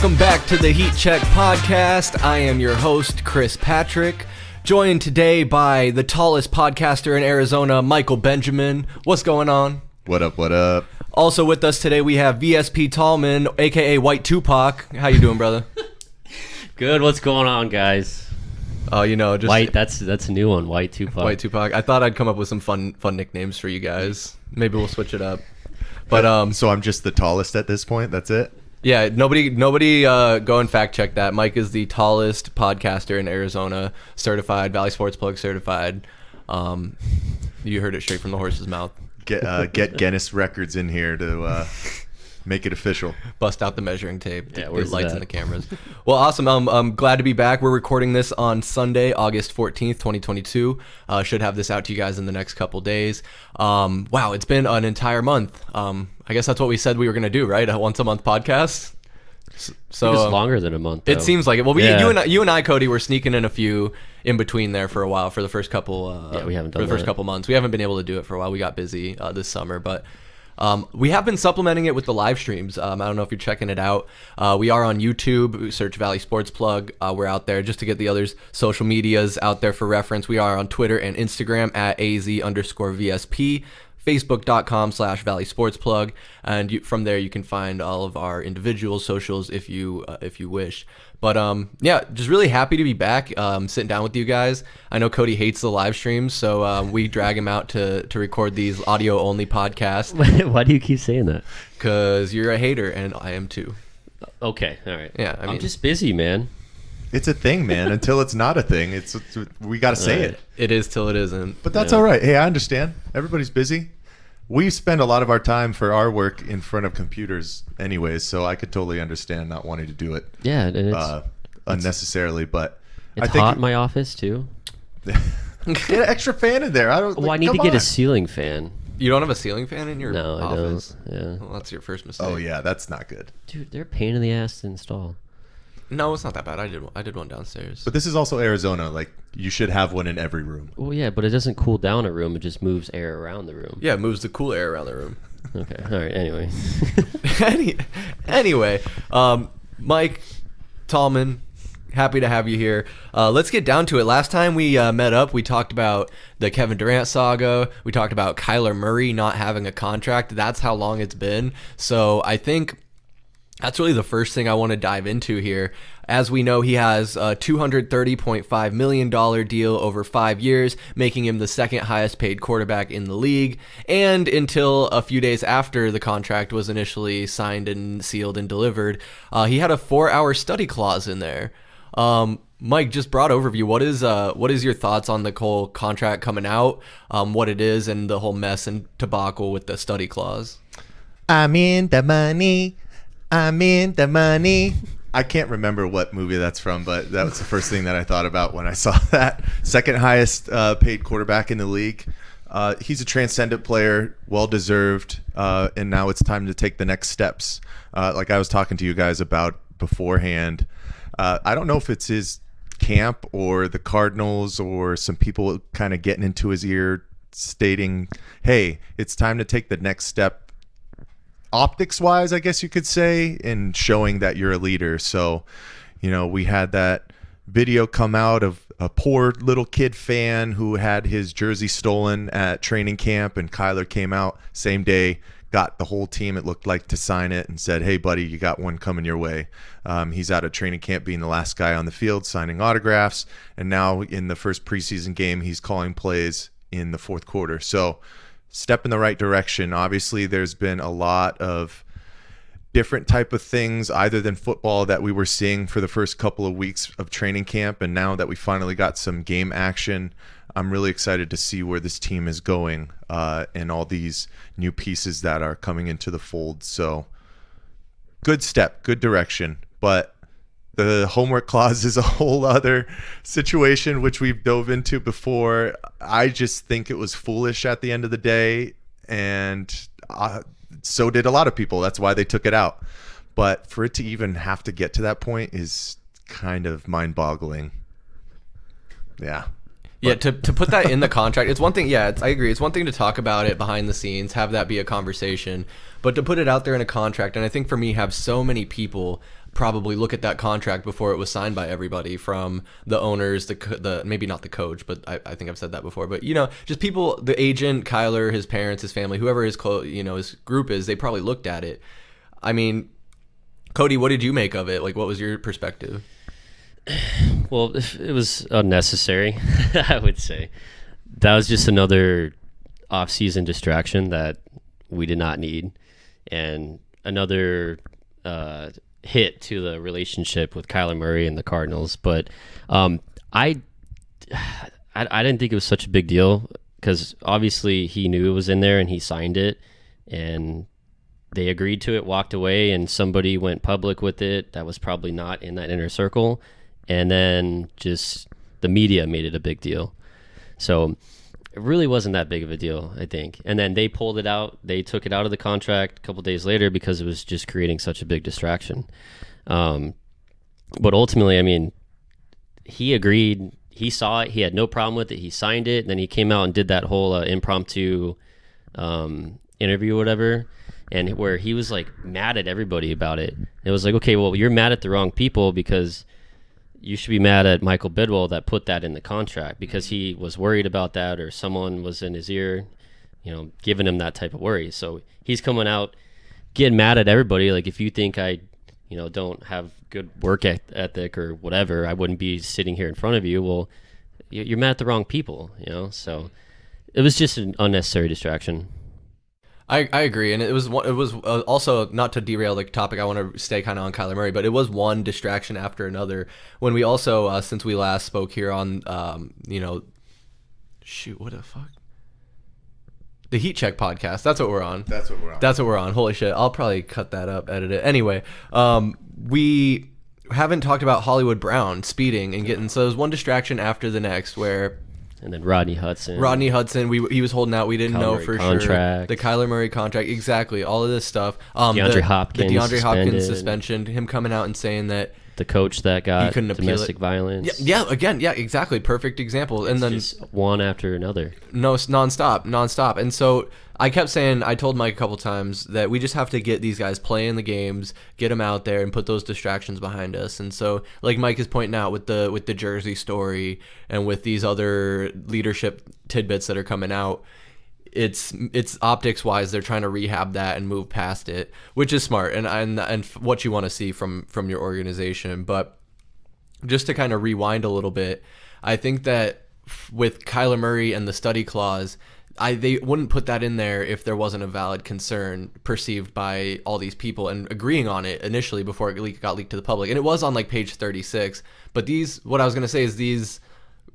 Welcome back to the Heat Check Podcast. I am your host, Chris Patrick, joined today by the tallest podcaster in Arizona, Michael Benjamin. What's going on? What up, what up? Also with us today, we have VSP Tallman, a.k.a. White Tupac. How you doing, brother? Good. What's going on, guys? Oh, just White. That's a new one. White Tupac. White Tupac. I thought I'd come up with some fun nicknames for you guys. Maybe we'll switch it up. But so I'm just the tallest at this point. That's it. Yeah, nobody go and fact check that. Mike is the tallest podcaster in Arizona, certified, Valley Sports Plug certified. You heard it straight from the horse's mouth. Get Guinness records in here to make it official. Bust out the measuring tape. Yeah, the where's lights that? and the cameras. Well, awesome. I'm glad to be back. We're recording this on Sunday, August 14th, 2022. Should have this out to you guys in the next couple days. Wow, it's been an entire month. I guess that's what we said we were going to do, right? A once a month podcast. So It's longer than a month, though. it seems like it. Well, Yeah. you and I, Cody, were sneaking in a few in between there for a while for the first couple. Yeah, we haven't for done the first that. couple months. We haven't been able to do it for a while. We got busy this summer, but we have been supplementing it with the live streams. I don't know if you're checking it out. We are on YouTube. Search Valley Sports Plug. We're out there just to get the others' social medias out there for reference. We are on Twitter and Instagram at AZ_VSP. Facebook.com/Valley Sports Plug, and from there you can find all of our individual socials if you wish. But yeah, just really happy to be back, sitting down with you guys. I know Cody hates the live streams, so we drag him out to record these audio only podcasts Why do you keep saying that? because you're a hater and I am too. Okay, all right. Yeah, I mean, I'm just busy, man. It's a thing, man. Until it's not a thing, we got to say Right. it. it is till it isn't. But that's Yeah. all right. Hey, I understand. Everybody's busy. We spend a lot of our time for our work in front of computers anyways, so I could totally understand not wanting to do it Yeah, and it's unnecessarily. But I it's think hot in my office too. get an extra fan in there. Well, I need to get a ceiling fan. You don't have a ceiling fan in your No, I office? don't. Yeah, Well, that's your first mistake. Oh yeah, that's not good. dude, they're a pain in the ass to install. No, it's not that bad. I did one downstairs. But this is also Arizona. Like you should have one in every room. Well, yeah, but it doesn't cool down a room. It just moves air around the room. Yeah, it moves the cool air around the room. Okay. All right. Anyway. Anyway, Mike Tallman, happy to have you here. Let's get down to it. Last time we met up, we talked about the Kevin Durant saga. We talked about Kyler Murray not having a contract. That's how long it's been. So I think that's really the first thing I want to dive into here. As we know, he has a $230.5 million deal over 5 years, making him the second highest paid quarterback in the league. And until a few days after the contract was initially signed and sealed and delivered, he had a 4-hour study clause in there. Mike, just broad overview. What is your thoughts on the whole contract coming out, what it is, and the whole mess and debacle with the study clause? I'm in the money. I'm in the money. I can't remember what movie that's from, but that was the first thing that I thought about when I saw that. Second highest paid quarterback in the league. He's a transcendent player, well-deserved, and now it's time to take the next steps. Like I was talking to you guys about beforehand, I don't know if it's his camp or the Cardinals or some people kind of getting into his ear stating, hey, it's time to take the next step optics wise, I guess you could say, in showing that you're a leader. So, we had that video come out of a poor little kid fan who had his jersey stolen at training camp, and Kyler came out same day, got the whole team, it looked like, to sign it and said, hey buddy, you got one coming your way. He's out of training camp being the last guy on the field signing autographs, and now in the first preseason game he's calling plays in the fourth quarter. So step in the right direction. Obviously, there's been a lot of different type of things other than football that we were seeing for the first couple of weeks of training camp. And now that we finally got some game action, I'm really excited to see where this team is going and all these new pieces that are coming into the fold. So good step, good direction. But the homework clause is a whole other situation, which we've dove into before. I just think it was foolish at the end of the day, and so did a lot of people. That's why they took it out. But for it to even have to get to that point is kind of mind-boggling. Yeah. Yeah, to put that in the contract, it's one thing. Yeah, I agree. It's one thing to talk about it behind the scenes, have that be a conversation, but to put it out there in a contract, and I think for me, have so many people probably look at that contract before it was signed by everybody, from the owners, the maybe not the coach, but I think I've said that before, but just people, the agent, Kyler, his parents, his family, whoever his his group is, they probably looked at it. I mean, Cody, what did you make of it? Like, what was your perspective? Well, it was unnecessary, I would say. That was just another off-season distraction that we did not need, and another hit to the relationship with Kyler Murray and the Cardinals. But I didn't think it was such a big deal, because obviously he knew it was in there and he signed it, and they agreed to it, walked away, and somebody went public with it that was probably not in that inner circle. And then just the media made it a big deal. So it really wasn't that big of a deal, I think. And then they pulled it out. They took it out of the contract a couple days later because it was just creating such a big distraction. But ultimately, I mean, he agreed. He saw it. He had no problem with it. He signed it. And then he came out and did that whole impromptu interview or whatever, and where he was like mad at everybody about it. It was like, okay, well, you're mad at the wrong people, because you should be mad at Michael Bidwell that put that in the contract, because he was worried about that, or someone was in his ear, giving him that type of worry. So he's coming out getting mad at everybody. Like, if you think I, don't have good work ethic or whatever, I wouldn't be sitting here in front of you. Well, you're mad at the wrong people, So it was just an unnecessary distraction. I agree, and it was also, not to derail the topic, I want to stay kind of on Kyler Murray, but it was one distraction after another. When we also, since we last spoke here on, what the fuck? The Heat Check podcast. That's what we're on. That's what we're on. Holy shit. I'll probably cut that up, edit it. Anyway, we haven't talked about Hollywood Brown speeding and getting, so there's one distraction after the next where... And then Rodney Hudson, he was holding out. We didn't know for sure. The Kyler Murray contract, exactly. All of this stuff. DeAndre Hopkins suspension. Him coming out and saying that the coach that got domestic violence. Yeah, exactly. Perfect example. And then just one after another. No, it's nonstop. And so I kept saying, I told Mike a couple times that we just have to get these guys playing the games, get them out there, and put those distractions behind us. And so, like Mike is pointing out with the Jersey story and with these other leadership tidbits that are coming out, it's optics wise, they're trying to rehab that and move past it, which is smart and what you want to see from your organization. But just to kind of rewind a little bit, I think that with Kyler Murray and the study clause, they wouldn't put that in there if there wasn't a valid concern perceived by all these people and agreeing on it initially before it got leaked to the public. And it was on like page 36. But what I was going to say is these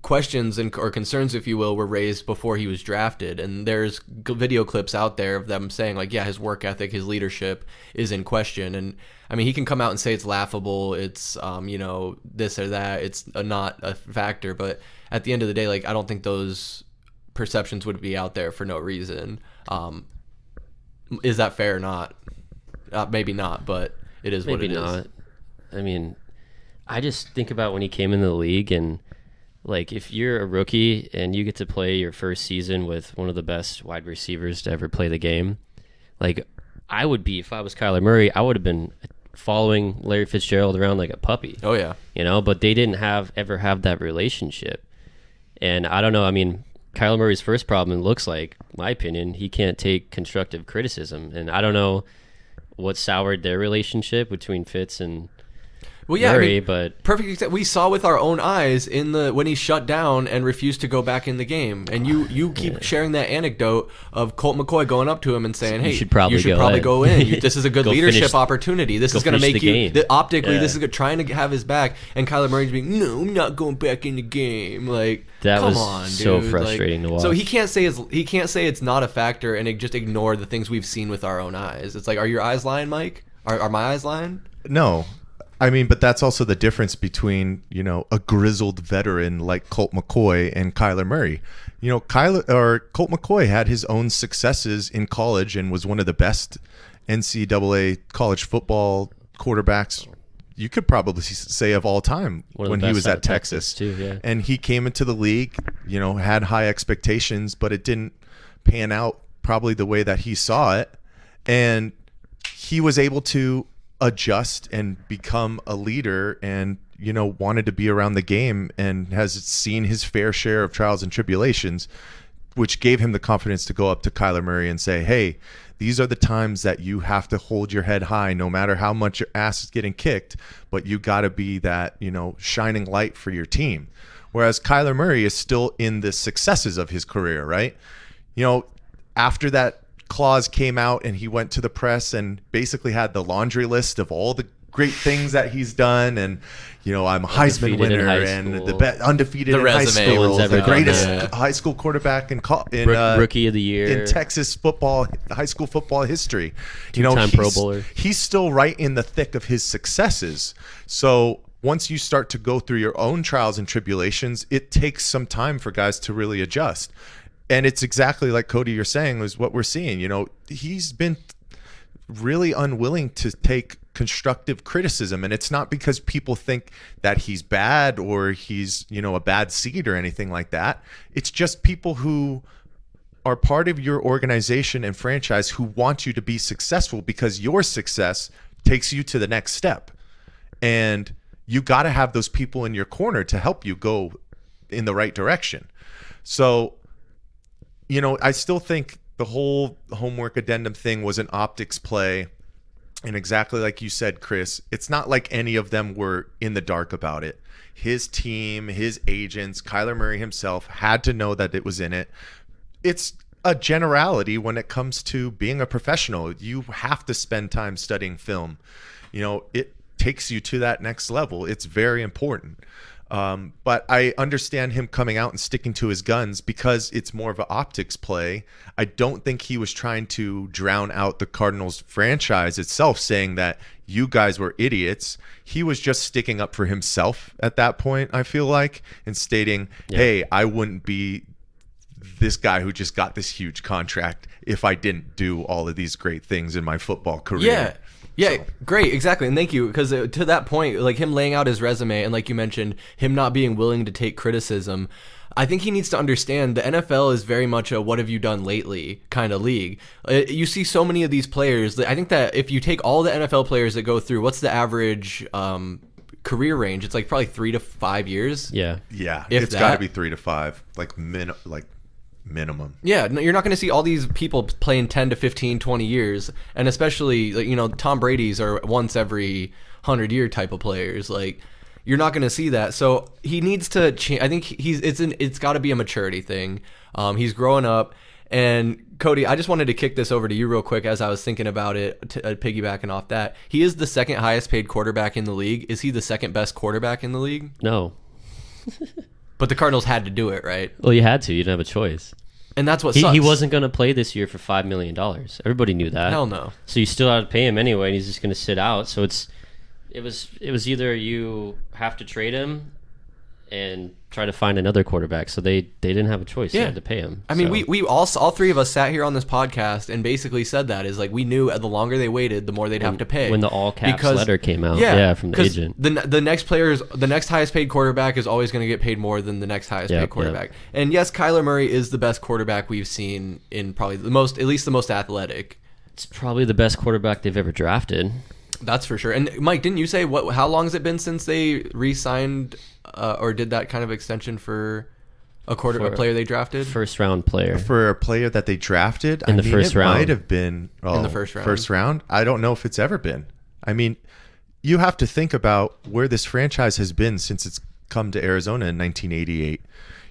questions or concerns, if you will, were raised before he was drafted. And there's video clips out there of them saying, like, yeah, his work ethic, his leadership is in question. And I mean, he can come out and say it's laughable, it's this or that, it's not a factor. But at the end of the day, like, I don't think those perceptions would be out there for no reason. Is that fair or not? Maybe not, but it is what it is. Maybe not. I mean, I just think about when he came into the league, and like, if you're a rookie and you get to play your first season with one of the best wide receivers to ever play the game, like, I would be, if I was Kyler Murray, I would have been following Larry Fitzgerald around like a puppy. Oh yeah. But they didn't ever have that relationship. And I don't know, I mean, Kyler Murray's first problem, it looks like, my opinion, he can't take constructive criticism. And I don't know what soured their relationship between Fitz and Murray, but perfect example. We saw with our own eyes when he shut down and refused to go back in the game. And you keep sharing that anecdote of Colt McCoy going up to him and saying, "Hey, you should probably go in. This is a good leadership opportunity. This is going to make you optically. This is trying to have his back." And Kyler Murray's being, "No, I'm not going back in the game." Like, that come was on, dude. So frustrating to watch. So he can't say it's not a factor and just ignore the things we've seen with our own eyes. It's like, are your eyes lying, Mike? Are my eyes lying? No. I mean, but that's also the difference between, a grizzled veteran like Colt McCoy and Kyler Murray. Colt McCoy had his own successes in college and was one of the best NCAA college football quarterbacks you could probably say of all time One of the when he best was out at of Texas. too, yeah. And he came into the league, had high expectations, but it didn't pan out probably the way that he saw it. And he was able to adjust and become a leader and, wanted to be around the game and has seen his fair share of trials and tribulations, which gave him the confidence to go up to Kyler Murray and say, hey, these are the times that you have to hold your head high no matter how much your ass is getting kicked, but you got to be that, shining light for your team. Whereas Kyler Murray is still in the successes of his career, right? After that clause came out and he went to the press and basically had the laundry list of all the great things that he's done, and I'm a Heisman winner and the undefeated in high school, the greatest high school quarterback in rookie of the year in Texas football, high school football history. Two-time Pro Bowler. He's still right in the thick of his successes. So once you start to go through your own trials and tribulations, it takes some time for guys to really adjust. And it's exactly like Cody, you're saying, is what we're seeing. He's been really unwilling to take constructive criticism, and it's not because people think that he's bad or he's a bad seed or anything like that. It's just people who are part of your organization and franchise who want you to be successful because your success takes you to the next step, and you got to have those people in your corner to help you go in the right direction. So I still think the whole homework addendum thing was an optics play. And exactly like you said, Chris, it's not like any of them were in the dark about it. His team, his agents, Kyler Murray himself had to know that it was in it. It's a generality when it comes to being a professional. You have to spend time studying film. It takes you to that next level. It's very important. But I understand him coming out and sticking to his guns because it's more of an optics play. I don't think he was trying to drown out the Cardinals franchise itself, saying that you guys were idiots. He was just sticking up for himself at that point, I feel like, and stating, hey, I wouldn't be this guy who just got this huge contract if I didn't do all of these great things in my football career. Yeah, great, exactly, and thank you, because to that point, like him laying out his resume, and like you mentioned, him not being willing to take criticism, I think he needs to understand the NFL is very much a what have you done lately kind of league. You see so many of these players. I think that if you take all the NFL players that go through, what's the average career range? It's like probably 3 to 5 years. Yeah, it's got to be 3 to 5, minimum. Yeah, you're not going to see all these people playing 10 to 15, 20 years, and especially Tom Brady's are once every 100-year type of players. Like, you're not going to see that. So he needs to change. I think it's got to be a maturity thing. He's growing up. And Cody, I just wanted to kick this over to you real quick as I was thinking about it, piggybacking off that. He is the second highest paid quarterback in the league. Is he the second best quarterback in the league? No. But the Cardinals had to do it, right? Well, you had to. You didn't have a choice. And that's what sucks. He wasn't going to play this year for $5 million. Everybody knew that. Hell no. So you still had to pay him anyway, and he's just going to sit out. So it was either you have to trade him and try to find another quarterback. So they didn't have a choice. They had to pay him. I mean, we all three of us sat here on this podcast and basically said that is like we knew the longer they waited, the more they'd have to pay. When the all caps letter came out, from the agent. The next highest paid quarterback is always going to get paid more than the next highest paid quarterback. And yes, Kyler Murray is the best quarterback we've seen in probably at least the most athletic. It's probably the best quarterback they've ever drafted. That's for sure. And Mike, didn't you say how long has it been since they re-signed or did that kind of extension for a player they drafted? First round player. For a player that they drafted in the first round. It might have been in the first round. First round. I don't know if it's ever been. I mean, you have to think about where this franchise has been since it's come to Arizona in 1988.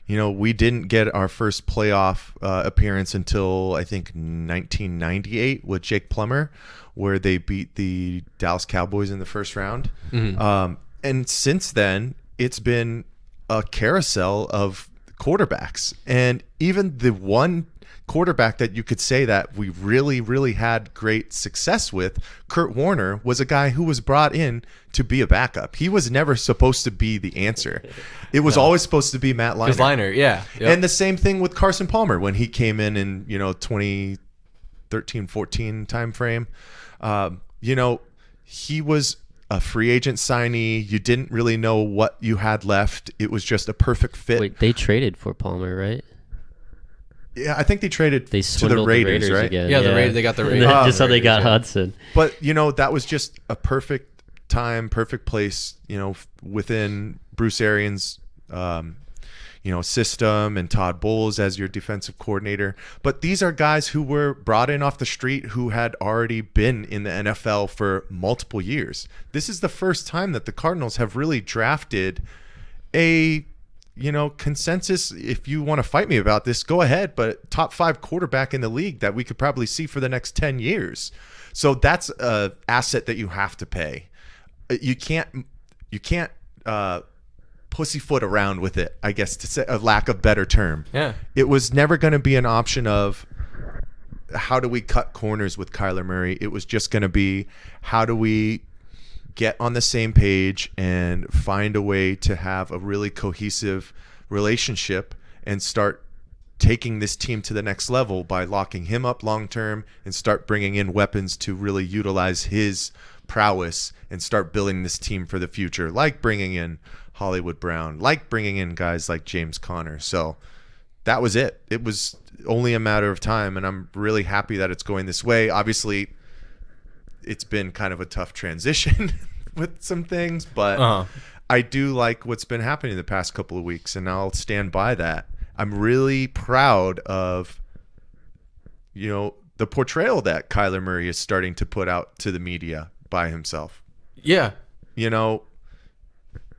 We didn't get our first playoff appearance until I think 1998 with Jake Plummer, where they beat the Dallas Cowboys in the first round. Mm-hmm. And since then, it's been a carousel of quarterbacks. And even the one quarterback that you could say that we really, really had great success with, Kurt Warner, was a guy who was brought in to be a backup. He was never supposed to be the answer. It was always supposed to be Matt Leinart. Leinart, yeah. Yep. And the same thing with Carson Palmer when he came in 2013-14 time frame. He was a free agent signee. You didn't really know what you had left. It was just a perfect fit. Wait, they traded for Palmer, right? Yeah, I think they traded They to the Raiders, right? again. Yeah, they got the Raiders. Just how they got yeah. Hudson. But, that was just a perfect time, perfect place, within Bruce Arians' system, and Todd Bowles as your defensive coordinator. But these are guys who were brought in off the street who had already been in the NFL for multiple years. This is the first time that the Cardinals have really drafted a consensus. If you want to fight me about this, go ahead, but top 5 quarterback in the league that we could probably see for the next 10 years. So that's a asset that you have to pay. You can't pussyfoot around with it, I guess, to say a lack of better term. Yeah. It was never going to be an option of how do we cut corners with Kyler Murray. It was just going to be how do we get on the same page and find a way to have a really cohesive relationship and start taking this team to the next level by locking him up long term and start bringing in weapons to really utilize his prowess and start building this team for the future, like bringing in Hollywood Brown, like bringing in guys like James Conner. So that was it. It was only a matter of time, and I'm really happy that it's going this way. Obviously, it's been kind of a tough transition with some things, but I do like what's been happening the past couple of weeks, and I'll stand by that. I'm really proud of, the portrayal that Kyler Murray is starting to put out to the media by himself. Yeah.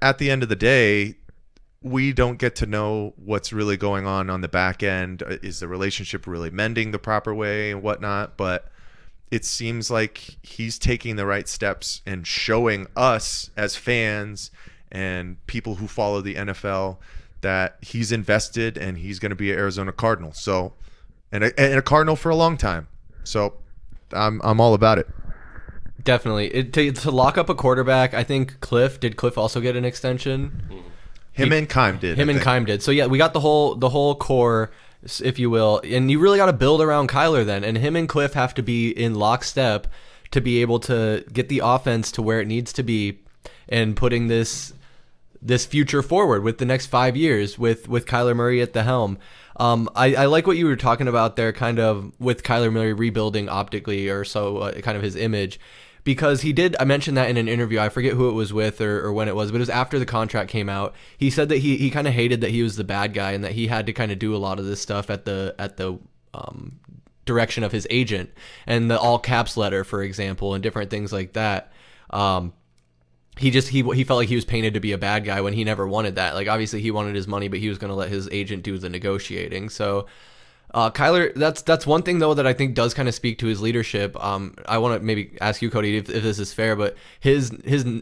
At the end of the day, we don't get to know what's really going on the back end. Is the relationship really mending the proper way and whatnot? But it seems like he's taking the right steps and showing us as fans and people who follow the NFL that he's invested and he's going to be an Arizona Cardinal. So, and a Cardinal for a long time. So, I'm all about it. Definitely. To lock up a quarterback, I think Did Cliff also get an extension? Him and Keim did. So yeah, we got the whole core, if you will, and you really got to build around Kyler then. And him and Cliff have to be in lockstep to be able to get the offense to where it needs to be, and putting this future forward with the next 5 years with Kyler Murray at the helm. I like what you were talking about there, kind of with Kyler Murray rebuilding optically or so, kind of his image. Because I mentioned that in an interview, I forget who it was with or when it was, but it was after the contract came out. He said that he kind of hated that he was the bad guy and that he had to kind of do a lot of this stuff at the direction of his agent, and the all caps letter, for example, and different things like that. He felt like he was painted to be a bad guy when he never wanted that. Like, obviously he wanted his money, but he was going to let his agent do the negotiating. So Kyler, that's one thing though that I think does kind of speak to his leadership. I want to maybe ask you, Cody, if this is fair, but his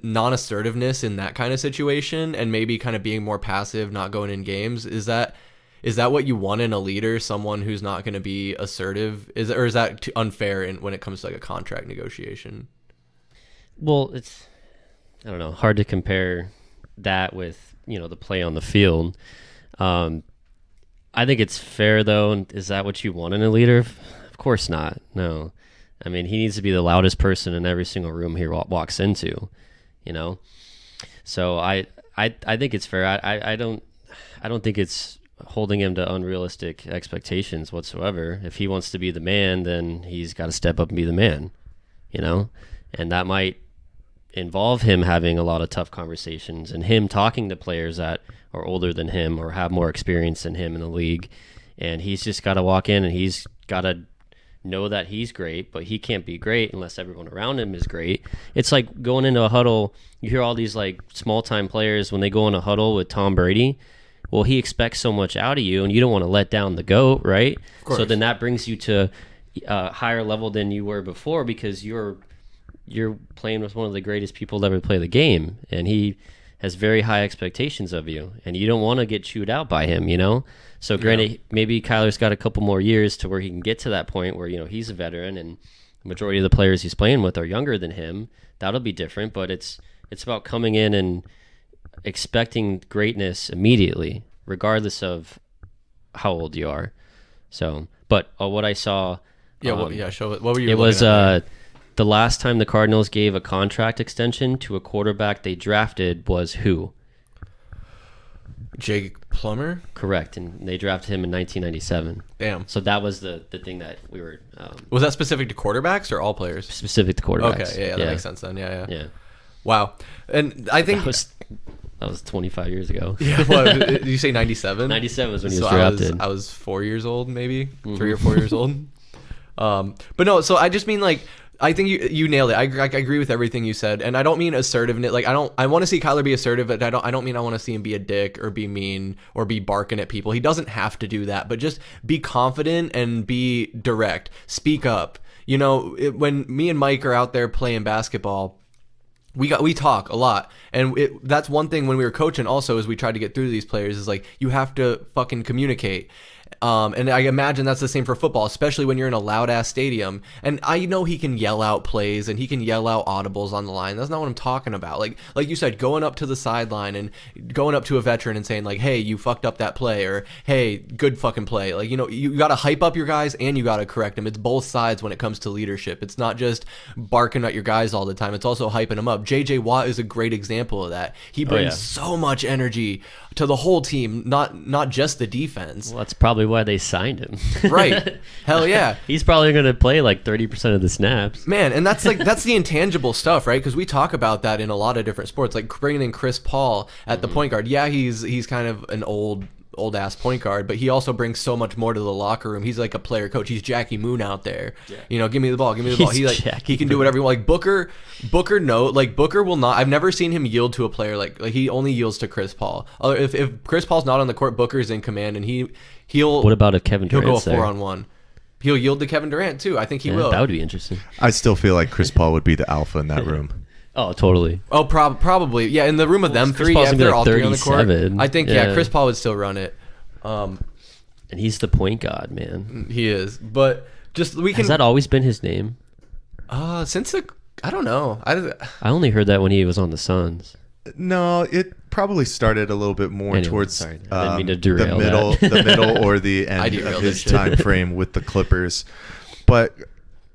non-assertiveness in that kind of situation, and maybe kind of being more passive, not going in games, is that what you want in a leader? Someone who's not going to be assertive, is that unfair when it comes to like a contract negotiation? Well, it's, I don't know, hard to compare that with the play on the field. I think it's fair, though. Is that what you want in a leader? Of course not. No. I mean, he needs to be the loudest person in every single room he walks into, So I think it's fair. I don't think it's holding him to unrealistic expectations whatsoever. If he wants to be the man, then he's got to step up and be the man, And that might involve him having a lot of tough conversations and him talking to players that are older than him or have more experience than him in the league. And he's just got to walk in and he's got to know that he's great, but he can't be great unless everyone around him is great. It's like going into a huddle. You hear all these like small time players when they go in a huddle with Tom Brady. Well, he expects so much out of you and you don't want to let down the GOAT, right? So then that brings you to a higher level than you were before, because you're playing with one of the greatest people to ever play the game, and he has very high expectations of you, and you don't want to get chewed out by him, So granted, maybe Kyler's got a couple more years to where he can get to that point where, he's a veteran and the majority of the players he's playing with are younger than him. That'll be different, but it's about coming in and expecting greatness immediately, regardless of how old you are. So, but what I saw... show it. What were you It was... The last time the Cardinals gave a contract extension to a quarterback they drafted was who? Jake Plummer? Correct, and they drafted him in 1997. Damn. So that was the thing that we were Was that specific to quarterbacks or all players? specific to quarterbacks. Okay, yeah, that makes sense then. Yeah. Yeah, Wow. And I think that was 25 years ago. yeah, what, did you say 97? 97 was when he was So drafted. I was 4 years old, maybe 3 or 4 years old. But no, so I just mean like I think you nailed it. I agree with everything you said, and I don't mean assertiveness. Like I want to see Kyler be assertive, but I don't mean I want to see him be a dick or be mean or be barking at people. He doesn't have to do that, but just be confident and be direct. Speak up. You know, when me and Mike are out there playing basketball, we talk a lot, and that's one thing when we were coaching also is we tried to get through to these players is like you have to fucking communicate. And I imagine that's the same for football, especially when you're in a loud ass stadium. And I know he can yell out plays and he can yell out audibles on the line. That's not what I'm talking about. Like you said, going up to the sideline and going up to a veteran and saying like, "Hey, you fucked up that play," or "Hey, good fucking play." Like, you know, you got to hype up your guys and you got to correct them. It's both sides when it comes to leadership. It's not just barking at your guys all the time. It's also hyping them up. JJ Watt is a great example of that. He brings so much energy to the whole team, not just the defense. Well, that's probably why they signed him. Right. Hell yeah. He's probably going to play like 30% of the snaps. Man, and that's the intangible stuff, right? Because we talk about that in a lot of different sports, like bringing in Chris Paul at the point guard. Yeah, he's kind of an old ass point guard, but he also brings so much more to the locker room. He's like a player coach. He's Jackie Moon out there. Yeah. You know, give me the ball. He can do whatever you want. Like Booker will not. I've never seen him yield to a player like he only yields to Chris Paul. If Chris Paul's not on the court, Booker's in command, and he'll. What about if Kevin Durant's He'll go a 4-on-1. He'll yield to Kevin Durant too. I think he will. That would be interesting. I still feel like Chris Paul would be the alpha in that room. Oh, totally. Oh, probably. Yeah, in the room of them Chris three, Paul's if gonna be they're like all three on the court, 37. I think Chris Paul would still run it. And he's the point guard, man. He is, but just Has that always been his name? Since I don't know. I only heard that when he was on the Suns. No, it probably started a little bit more towards sorry, I didn't mean to derail the middle or the end of his time frame with the Clippers. But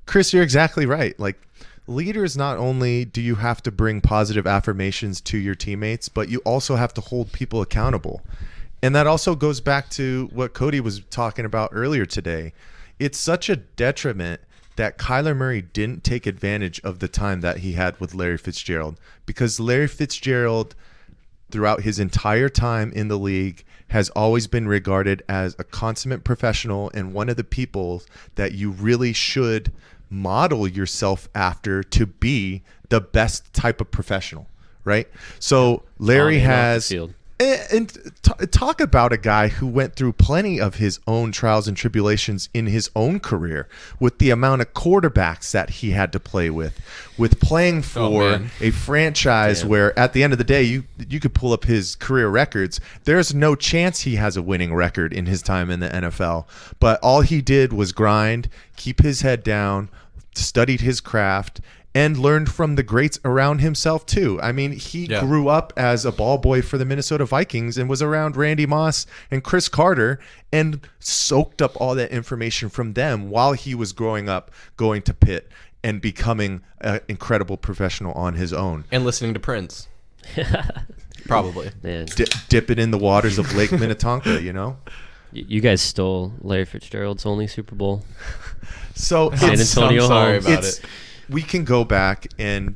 Chris, you're exactly right. Like, leaders, not only do you have to bring positive affirmations to your teammates, but you also have to hold people accountable. And that also goes back to what Cody was talking about earlier today. It's such a detriment that Kyler Murray didn't take advantage of the time that he had with Larry Fitzgerald, because Larry Fitzgerald, throughout his entire time in the league, has always been regarded as a consummate professional and one of the people that you really should model yourself after to be the best type of professional, right? So Larry has... And talk about a guy who went through plenty of his own trials and tribulations in his own career with the amount of quarterbacks that he had to play with playing for a franchise where at the end of the day, you could pull up his career records. There's no chance he has a winning record in his time in the NFL. But all he did was grind, keep his head down, studied his craft, and learned from the greats around himself too. I mean, he grew up as a ball boy for the Minnesota Vikings and was around Randy Moss and Chris Carter and soaked up all that information from them while he was growing up, going to Pitt and becoming an incredible professional on his own. And listening to Prince. Probably. Man. Dip it in the waters of Lake Minnetonka, you know? You guys stole Larry Fitzgerald's only Super Bowl. So San Antonio. I'm sorry about it. We can go back and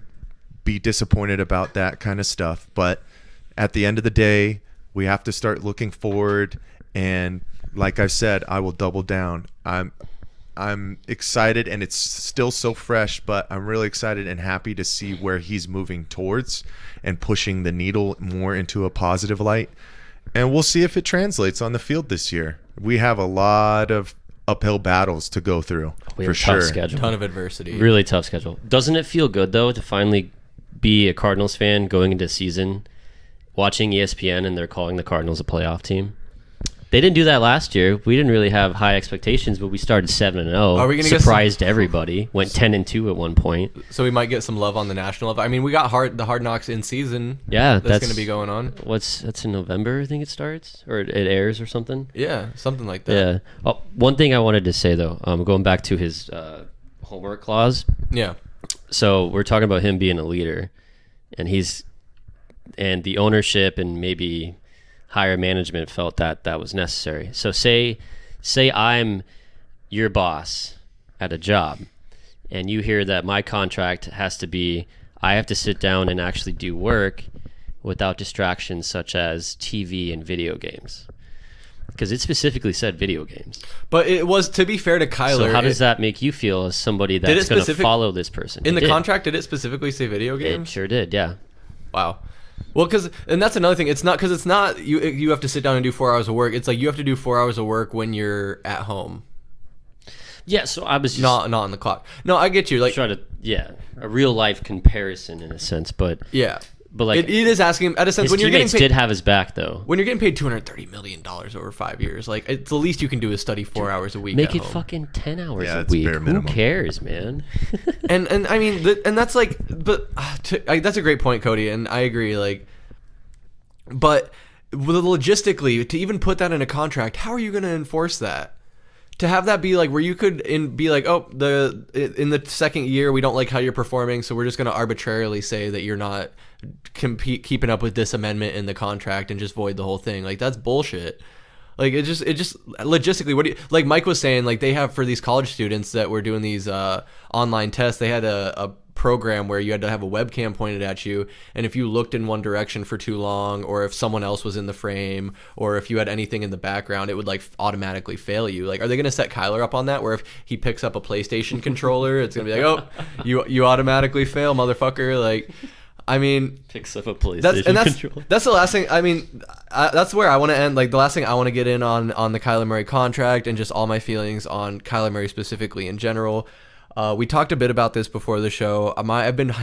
be disappointed about that kind of stuff, but at the end of the day, we have to start looking forward. And like I said, I will double down. I'm excited, and it's still so fresh, but I'm really excited and happy to see where he's moving towards and pushing the needle more into a positive light. And we'll see if it translates on the field this year. We have a lot of uphill battles to go through. We have for a tough sure. schedule. Ton of adversity. Really tough schedule. Doesn't it feel good though to finally be a Cardinals fan going into season, watching ESPN and they're calling the Cardinals a playoff team? They didn't do that last year. We didn't really have high expectations, but we started 7-0. Are we gonna surprised everybody? Went 10-2 at one point. So we might get some love on the national level. I mean, we got the Hard Knocks in season. Yeah, that's going to be going on. That's in November, I think it starts, or it airs or something. Yeah, something like that. Yeah. Oh, one thing I wanted to say though, going back to his homework clause. Yeah. So we're talking about him being a leader, and the ownership and maybe higher management felt that was necessary. So say I'm your boss at a job, and you hear that my contract has to be, I have to sit down and actually do work without distractions such as TV and video games. Because it specifically said video games. But it was, to be fair to Kyler. So how does that make you feel as somebody that's going to follow this person? In the contract, did it specifically say video games? It sure did, yeah. Wow. Well, and that's another thing. It's not you have to sit down and do 4 hours of work. It's like you have to do 4 hours of work when you're at home. Yeah, so I was just not on the clock. No, I get you. Like, try to a real life comparison in a sense, but yeah. But like it is asking at a sense his when you're getting teammates paid, did have his back though. When you're getting paid $230 million over 5 years, like it's the least you can do is study 4 hours a week. Make at it home. fucking 10 hours Yeah, a it's week. bare minimum. Who cares, man? and I mean, and that's like, but that's a great point, Cody, and I agree. Like, but logistically, to even put that in a contract, how are you going to enforce that? To have that be like where you could be like, oh, in the second year we don't like how you're performing, so we're just going to arbitrarily say that you're not keeping up with this amendment in the contract and just void the whole thing. Like that's bullshit. Like it just logistically, what do you, like Mike was saying, like they have for these college students that were doing these online tests, they had a program where you had to have a webcam pointed at you, and if you looked in one direction for too long, or if someone else was in the frame, or if you had anything in the background, it would like automatically fail you. Like, are they going to set Kyler up on that, where if he picks up a PlayStation controller, it's going to be like, oh, you automatically fail, motherfucker? Like, I mean, Picks up a PlayStation controller. That's the last thing. I mean, that's where I want to end. Like the last thing I want to get in on the Kyler Murray contract and just all my feelings on Kyler Murray specifically in general. We talked a bit about this before the show. I've been a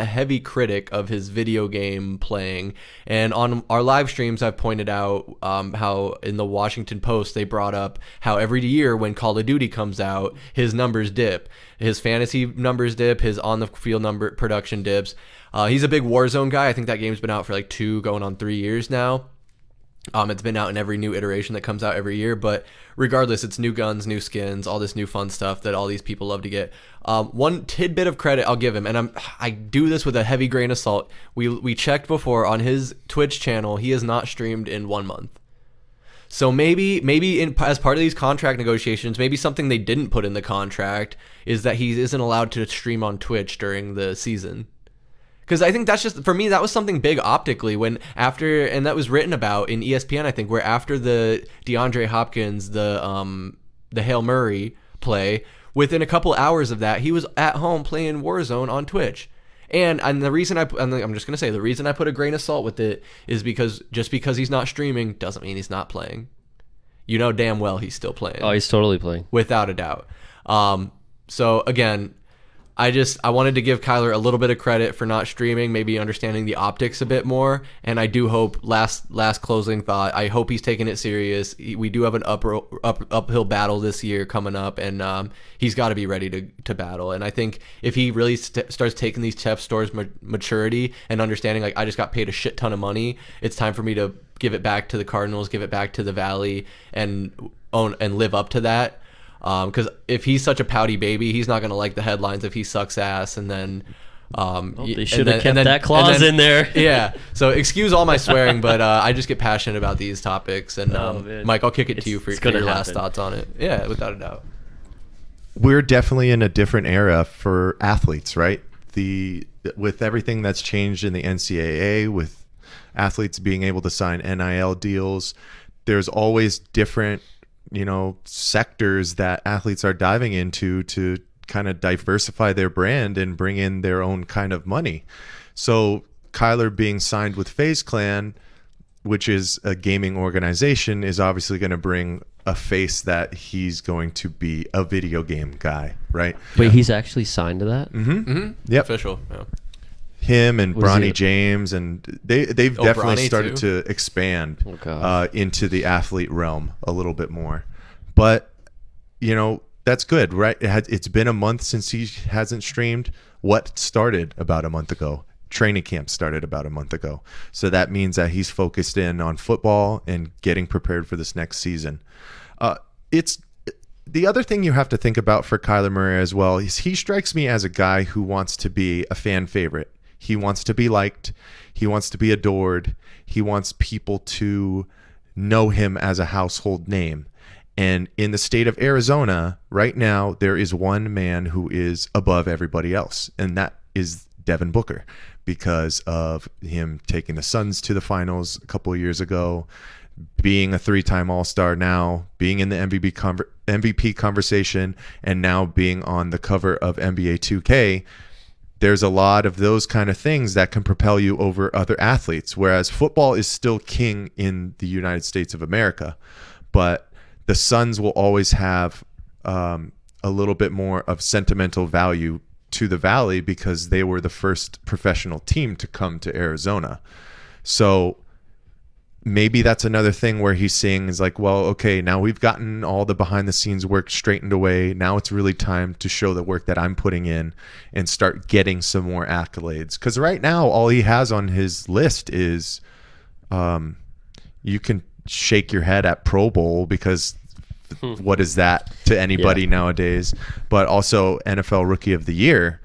heavy critic of his video game playing, and on our live streams I've pointed out how in the Washington Post they brought up how every year when Call of Duty comes out, his numbers dip, his fantasy numbers dip, his on the field number production dips. He's a big Warzone guy. I think that game's been out for like 2 going on 3 years now. It's been out in every new iteration that comes out every year, but regardless, it's new guns, new skins, all this new fun stuff that all these people love to get. One tidbit of credit I'll give him, and I do this with a heavy grain of salt. We checked before on his Twitch channel, he has not streamed in 1 month. So maybe as part of these contract negotiations, maybe something they didn't put in the contract is that he isn't allowed to stream on Twitch during the season. Because I think that's just, for me, that was something big optically and that was written about in ESPN, I think, where after the DeAndre Hopkins, the Hail Murray play, within a couple hours of that, he was at home playing Warzone on Twitch. And the reason I'm just going to say, the reason I put a grain of salt with it is because just because he's not streaming doesn't mean he's not playing. You know damn well he's still playing. Oh, he's totally playing. Without a doubt. So again, I wanted to give Kyler a little bit of credit for not streaming, maybe understanding the optics a bit more. And I do hope, last closing thought, I hope he's taking it serious. We do have an uphill battle this year coming up, and he's got to be ready to battle. And I think if he really starts taking these steps towards maturity and understanding, like, I just got paid a shit ton of money, it's time for me to give it back to the Cardinals, give it back to the Valley, and live up to that. Because if he's such a pouty baby, he's not going to like the headlines if he sucks ass, and then they should have kept that clause in there. Yeah, so excuse all my swearing, but I just get passionate about these topics. And Mike, I'll kick it to you for your last thoughts on it. Yeah, without a doubt. We're definitely in a different era for athletes, right? With everything that's changed in the NCAA, with athletes being able to sign NIL deals, there's always different sectors that athletes are diving into to kind of diversify their brand and bring in their own kind of money. So Kyler being signed with FaZe Clan, which is a gaming organization, is obviously going to bring a face that he's going to be a video game guy, right? Wait, he's actually signed to that? Mm-hmm. Yep. Official. Yeah. Him and Bronny James, and they've definitely Bronny started too? to expand Oh, into the athlete realm a little bit more. But that's good, right? It's been a month since he hasn't streamed. What started about a month ago? Training camp started about a month ago. So that means that he's focused in on football and getting prepared for this next season. the other thing you have to think about for Kyler Murray as well is he strikes me as a guy who wants to be a fan favorite. He wants to be liked. He wants to be adored. He wants people to know him as a household name. And in the state of Arizona, right now, there is one man who is above everybody else, and that is Devin Booker, because of him taking the Suns to the finals a couple of years ago, being a 3-time All-Star now, being in the MVP conversation, and now being on the cover of NBA 2K. There's a lot of those kind of things that can propel you over other athletes, whereas football is still king in the United States of America. But the Suns will always have a little bit more of sentimental value to the Valley because they were the first professional team to come to Arizona. So maybe that's another thing where he's seeing is like, well, okay, now we've gotten all the behind the scenes work straightened away. Now it's really time to show the work that I'm putting in and start getting some more accolades. Because right now, all he has on his list is you can shake your head at Pro Bowl because what is that to anybody nowadays? But also NFL Rookie of the Year.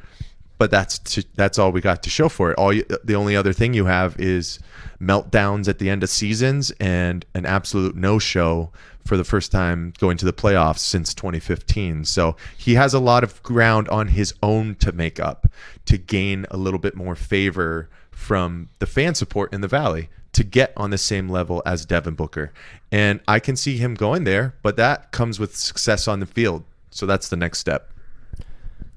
But that's all we got to show for it. The only other thing you have is meltdowns at the end of seasons and an absolute no-show for the first time going to the playoffs since 2015. So he has a lot of ground on his own to make up to gain a little bit more favor from the fan support in the Valley to get on the same level as Devin Booker. And I can see him going there, but that comes with success on the field. So that's the next step.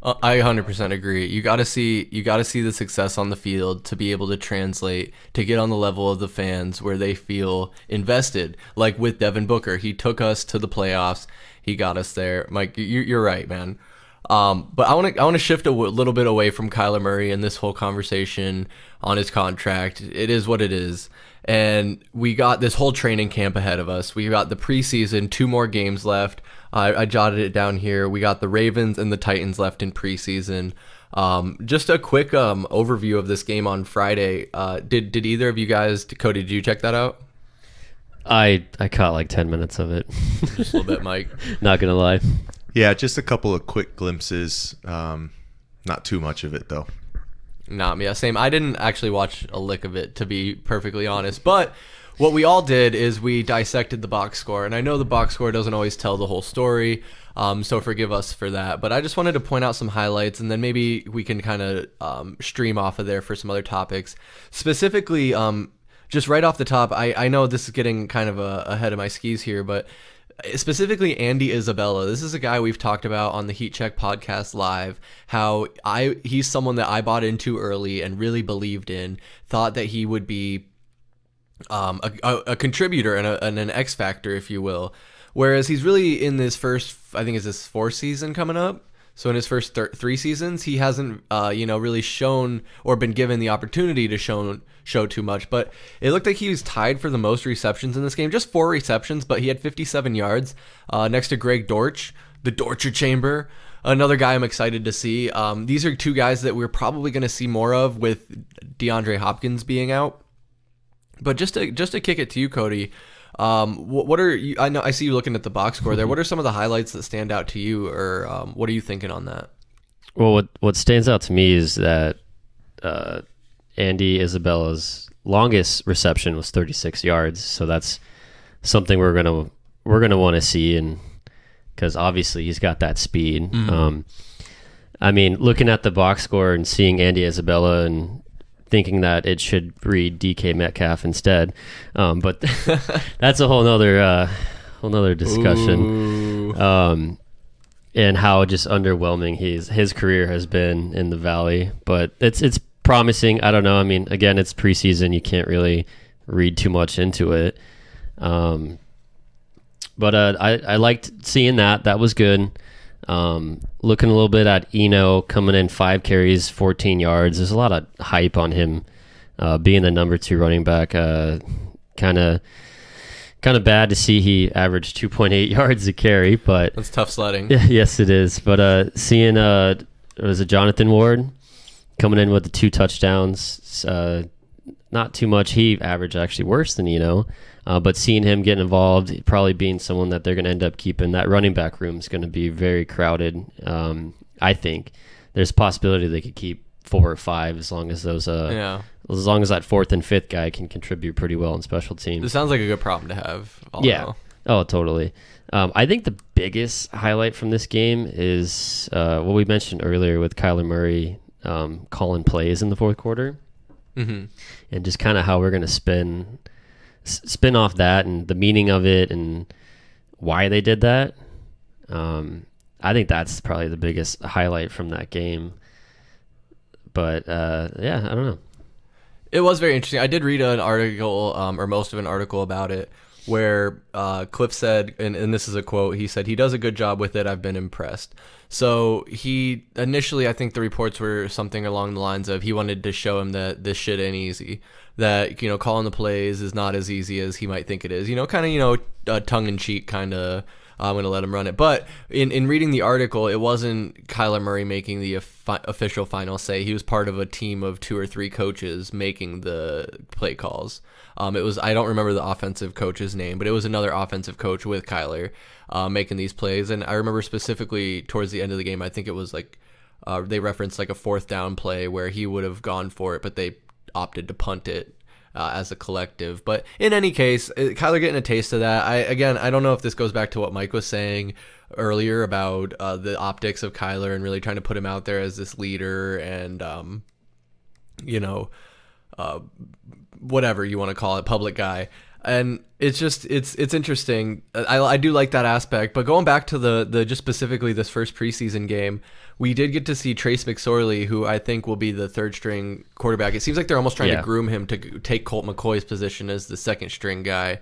I 100% agree. You got to see the success on the field to be able to translate to get on the level of the fans where they feel invested. Like with Devin Booker, he took us to the playoffs. He got us there. Mike, you're right, man. But I want to shift a little bit away from Kyler Murray and this whole conversation on his contract. It is what it is. And we got this whole training camp ahead of us. We got the preseason, 2 more games left. I jotted it down here. We got the Ravens and the Titans left in preseason. Just a quick overview of this game on Friday. Did either of you guys, Cody, did you check that out? I caught like 10 minutes of it. Just a little bit, Mike. Not going to lie. Yeah, just a couple of quick glimpses. Not too much of it, though. Yeah, same. I didn't actually watch a lick of it, to be perfectly honest. But what we all did is we dissected the box score. And I know the box score doesn't always tell the whole story, so forgive us for that. But I just wanted to point out some highlights, and then maybe we can kind of stream off of there for some other topics. Specifically, just right off the top, I know this is getting kind of ahead of my skis here, but specifically Andy Isabella. This is a guy we've talked about on the Heat Check podcast live, how he's someone that I bought into early and really believed in, thought that he would be a contributor and an X factor, if you will. Whereas he's really in this first, I think it's his 4th season coming up. So in his first 3 seasons, he hasn't, really shown or been given the opportunity to show too much. But it looked like he was tied for the most receptions in this game, just 4 receptions, but he had 57 yards next to Greg Dortch, the Dorcher Chamber, another guy I'm excited to see. These are 2 guys that we're probably going to see more of with DeAndre Hopkins being out. But just to kick it to you, Cody, what are you? I see you looking at the box score there. What are some of the highlights that stand out to you, or what are you thinking on that? Well, what stands out to me is that Andy Isabella's longest reception was 36 yards. So that's something we're gonna want to see, and because obviously he's got that speed. I mean, looking at the box score and seeing Andy Isabella and thinking that it should read DK Metcalf instead, but that's a whole nother discussion. And how just underwhelming his career has been in the Valley, but it's promising. I don't know. I mean, again, it's preseason; you can't really read too much into it. But I liked seeing that. That was good. Looking a little bit at Eno coming in 5 carries, 14 yards. There's a lot of hype on him being the number 2 running back. Kind of bad to see he averaged 2.8 yards a carry, but that's tough sledding. Yes, it is. But seeing was it Jonathan Ward coming in with the 2 touchdowns, not too much. He averaged actually worse than but seeing him get involved, probably being someone that they're going to end up keeping, that running back room is going to be very crowded. I think there's a possibility they could keep 4 or 5 as long as those as long as that 4th and 5th guy can contribute pretty well in special teams. It sounds like a good problem to have. Yeah. Oh, totally. I think the biggest highlight from this game is what we mentioned earlier with Kyler Murray calling plays in the fourth quarter, and just kind of how we're going to spin off that and the meaning of it and why they did that. I think that's probably the biggest highlight from that game. But I don't know. It was very interesting. I did read an article, or most of an article about it, where Cliff said, and this is a quote, he said, "He does a good job with it. I've been impressed." So he initially, I think the reports were something along the lines of he wanted to show him that this shit ain't easy, that, calling the plays is not as easy as he might think it is, kind of, tongue-in-cheek kind of, I'm going to let him run it. But in reading the article, it wasn't Kyler Murray making the official final say. He was part of a team of 2 or 3 coaches making the play calls. It was, I don't remember the offensive coach's name, but it was another offensive coach with Kyler making these plays. And I remember specifically towards the end of the game, I think it was like they referenced like a 4th down play where he would have gone for it, but they opted to punt it as a collective. But in any case, Kyler getting a taste of that. I don't know if this goes back to what Mike was saying earlier about the optics of Kyler and really trying to put him out there as this leader and whatever you want to call it, public guy. And it's just it's interesting. I do like that aspect. But going back to the just specifically this first preseason game, we did get to see Trace McSorley, who I think will be the 3rd string quarterback. It seems like they're almost trying to groom him to take Colt McCoy's position as the 2nd string guy.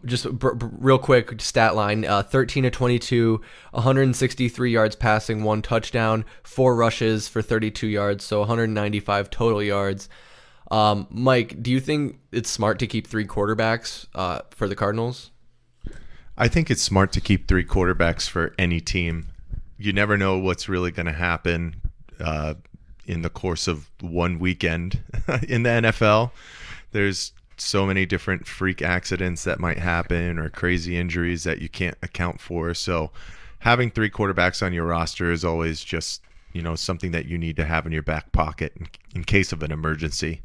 Just real quick stat line: 13 of 22, 163 yards passing, 1 touchdown, 4 rushes for 32 yards, so 195 total yards. Mike, do you think it's smart to keep 3 quarterbacks for the Cardinals? I think it's smart to keep 3 quarterbacks for any team. You never know what's really going to happen in the course of one weekend in the NFL. There's so many different freak accidents that might happen or crazy injuries that you can't account for. So having 3 quarterbacks on your roster is always just something that you need to have in your back pocket in case of an emergency.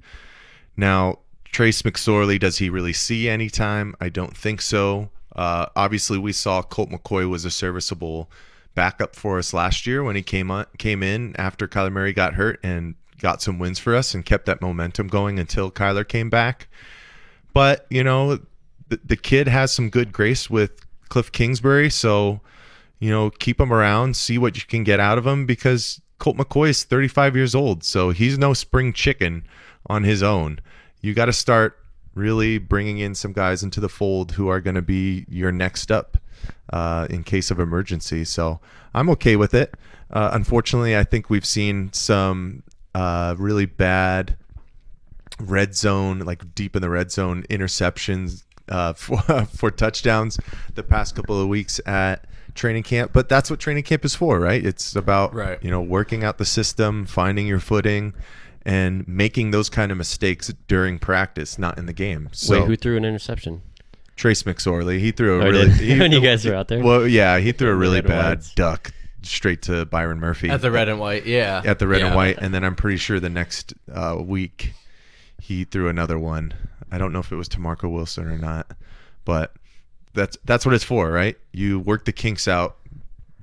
Now, Trace McSorley, does he really see any time? I don't think so. Obviously, we saw Colt McCoy was a serviceable backup for us last year when he came in after Kyler Murray got hurt and got some wins for us and kept that momentum going until Kyler came back. But, the kid has some good grace with Cliff Kingsbury, so keep him around, see what you can get out of him, because Colt McCoy is 35 years old, so he's no spring chicken on his own. You got to start really bringing in some guys into the fold who are going to be your next up in case of emergency. So I'm okay with it. Unfortunately, I think we've seen some really bad red zone, like deep in the red zone interceptions for touchdowns the past couple of weeks at training camp. But that's what training camp is for, right? It's about working out the system, finding your footing, and making those kind of mistakes during practice, not in the game. So, wait, who threw an interception? Trace McSorley. He threw when you guys were out there? Well, yeah, he threw a really bad duck straight to Byron Murphy. At the red and white, yeah. At the red and white. And then I'm pretty sure the next week he threw another one. I don't know if it was to Marco Wilson or not, but that's what it's for, right? You work the kinks out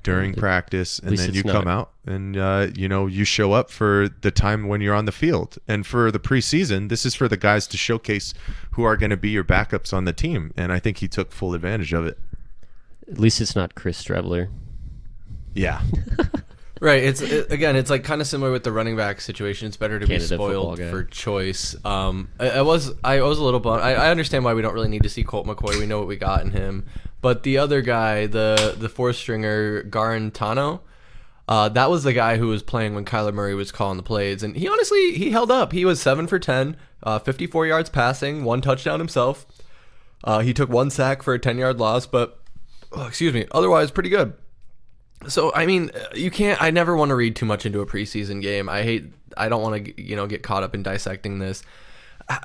during practice, and then you come out and you show up for the time when you're on the field. And for the preseason, this is for the guys to showcase who are going to be your backups on the team, and I think he took full advantage of it. At least it's not Chris Streveler. Yeah. Right. It's like kind of similar with the running back situation. It's better to be spoiled for choice. I was a little bummed. I understand why we don't really need to see Colt McCoy. We know what we got in him. But the other guy, the 4th stringer, Garantano, that was the guy who was playing when Kyler Murray was calling the plays. And he held up. He was 7 for 10, 54 yards passing, 1 touchdown himself. He took 1 sack for a 10-yard loss, but otherwise pretty good. So, I mean, I never want to read too much into a preseason game. I don't want to, get caught up in dissecting this.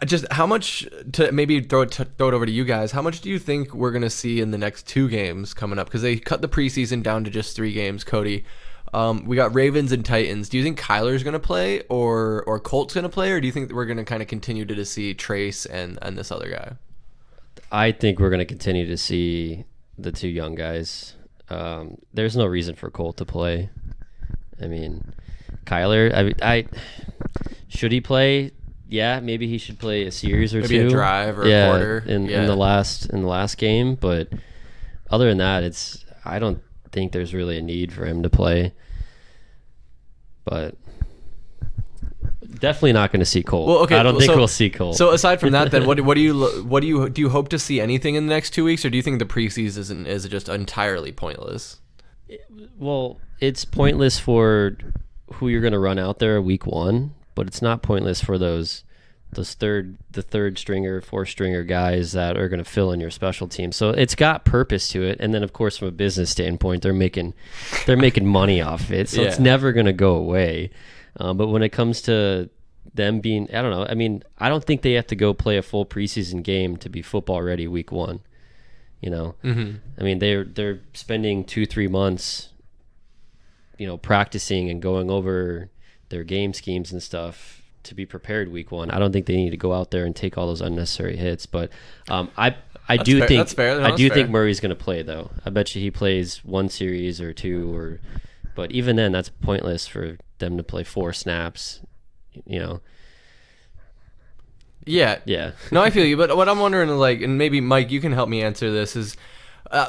Just how much, to maybe throw it over to you guys, how much do you think we're going to see in the next 2 games coming up? Because they cut the preseason down to just 3 games, Cody. We got Ravens and Titans. Do you think Kyler's going to play or Colt's going to play, or do you think that we're going to kind of continue to see Trace and this other guy? I think we're going to continue to see the 2 young guys. There's no reason for Colt to play. I mean, Kyler, I should he play? Yeah, maybe he should play a series or maybe 2. A drive or a quarter. In the last game. But other than that, I don't think there's really a need for him to play. But definitely not going to see Colt. Well, okay, I don't think we'll see Colt. So aside from that, then do you hope to see anything in the next 2 weeks, or do you think the preseason is just entirely pointless? Well, it's pointless for who you're going to run out there week 1, but it's not pointless for the third stringer, 4th stringer guys that are going to fill in your special team. So it's got purpose to it, and then of course from a business standpoint, they're making money off of it. So it's never going to go away. But when it comes to them being, I don't know. I mean, I don't think they have to go play a full preseason game to be football ready week 1. You know, I mean, they're spending 2-3 months, practicing and going over their game schemes and stuff to be prepared week 1. I don't think they need to go out there and take all those unnecessary hits. But I do think Murray's going to play though. I bet you he plays 1 series or 2 but even then that's pointless for them to play 4 snaps. Yeah. No, I feel you. But what I'm wondering, and maybe Mike, you can help me answer this, is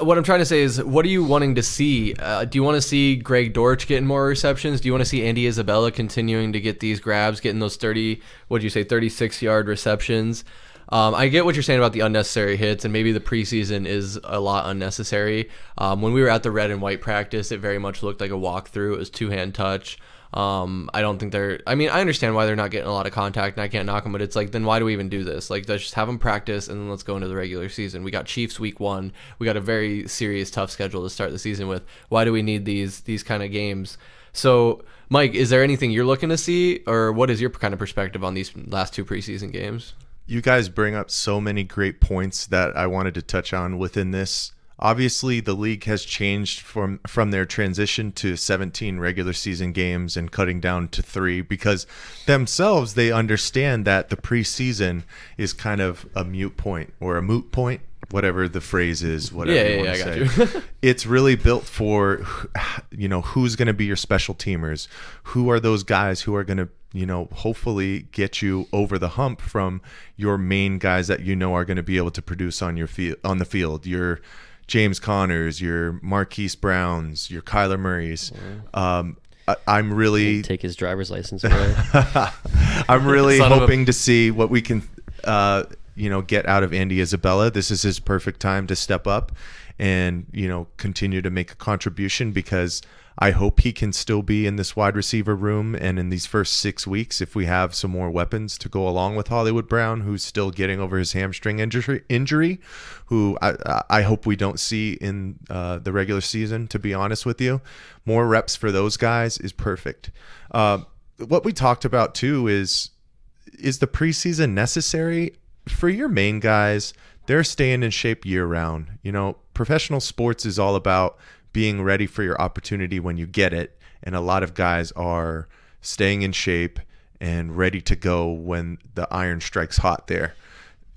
what I'm trying to say is, what are you wanting to see? Do you want to see Greg Dortch getting more receptions? Do you want to see Andy Isabella continuing to get these grabs, getting those 36-yard receptions? I get what you're saying about the unnecessary hits, and maybe the preseason is a lot unnecessary. When we were at the red and white practice, it very much looked like a walkthrough. It was 2-hand touch. I don't think I understand why they're not getting a lot of contact, and I can't knock them, but it's like, then why do we even do this? Like, let's just have them practice, and then let's go into the regular season. We got Chiefs week 1. We got a very serious, tough schedule to start the season with. Why do we need these kind of games? So, Mike, is there anything you're looking to see, or what is your kind of perspective on these last 2 preseason games? You guys bring up so many great points that I wanted to touch on within this. Obviously, the league has changed from their transition to 17 regular season games and cutting down to 3 because themselves, they understand that the preseason is kind of a moot point, whatever the phrase is, whatever you want to say. It's really built for, who's going to be your special teamers, who are those guys who are going to, hopefully get you over the hump from your main guys that are going to be able to produce on the field. Your James Connors, your Marquise Browns, your Kyler Murrays. I'm really take his driver's license away. I'm really hoping to see what we can, get out of Andy Isabella. This is his perfect time to step up and, continue to make a contribution, because I hope he can still be in this wide receiver room. And in these first 6 weeks, if we have some more weapons to go along with Hollywood Brown, who's still getting over his hamstring injury, who I hope we don't see in the regular season, to be honest with you. More reps for those guys is perfect. What we talked about too is the preseason necessary for your main guys? They're staying in shape year round. Professional sports is all about being ready for your opportunity when you get it. And a lot of guys are staying in shape and ready to go when the iron strikes hot there.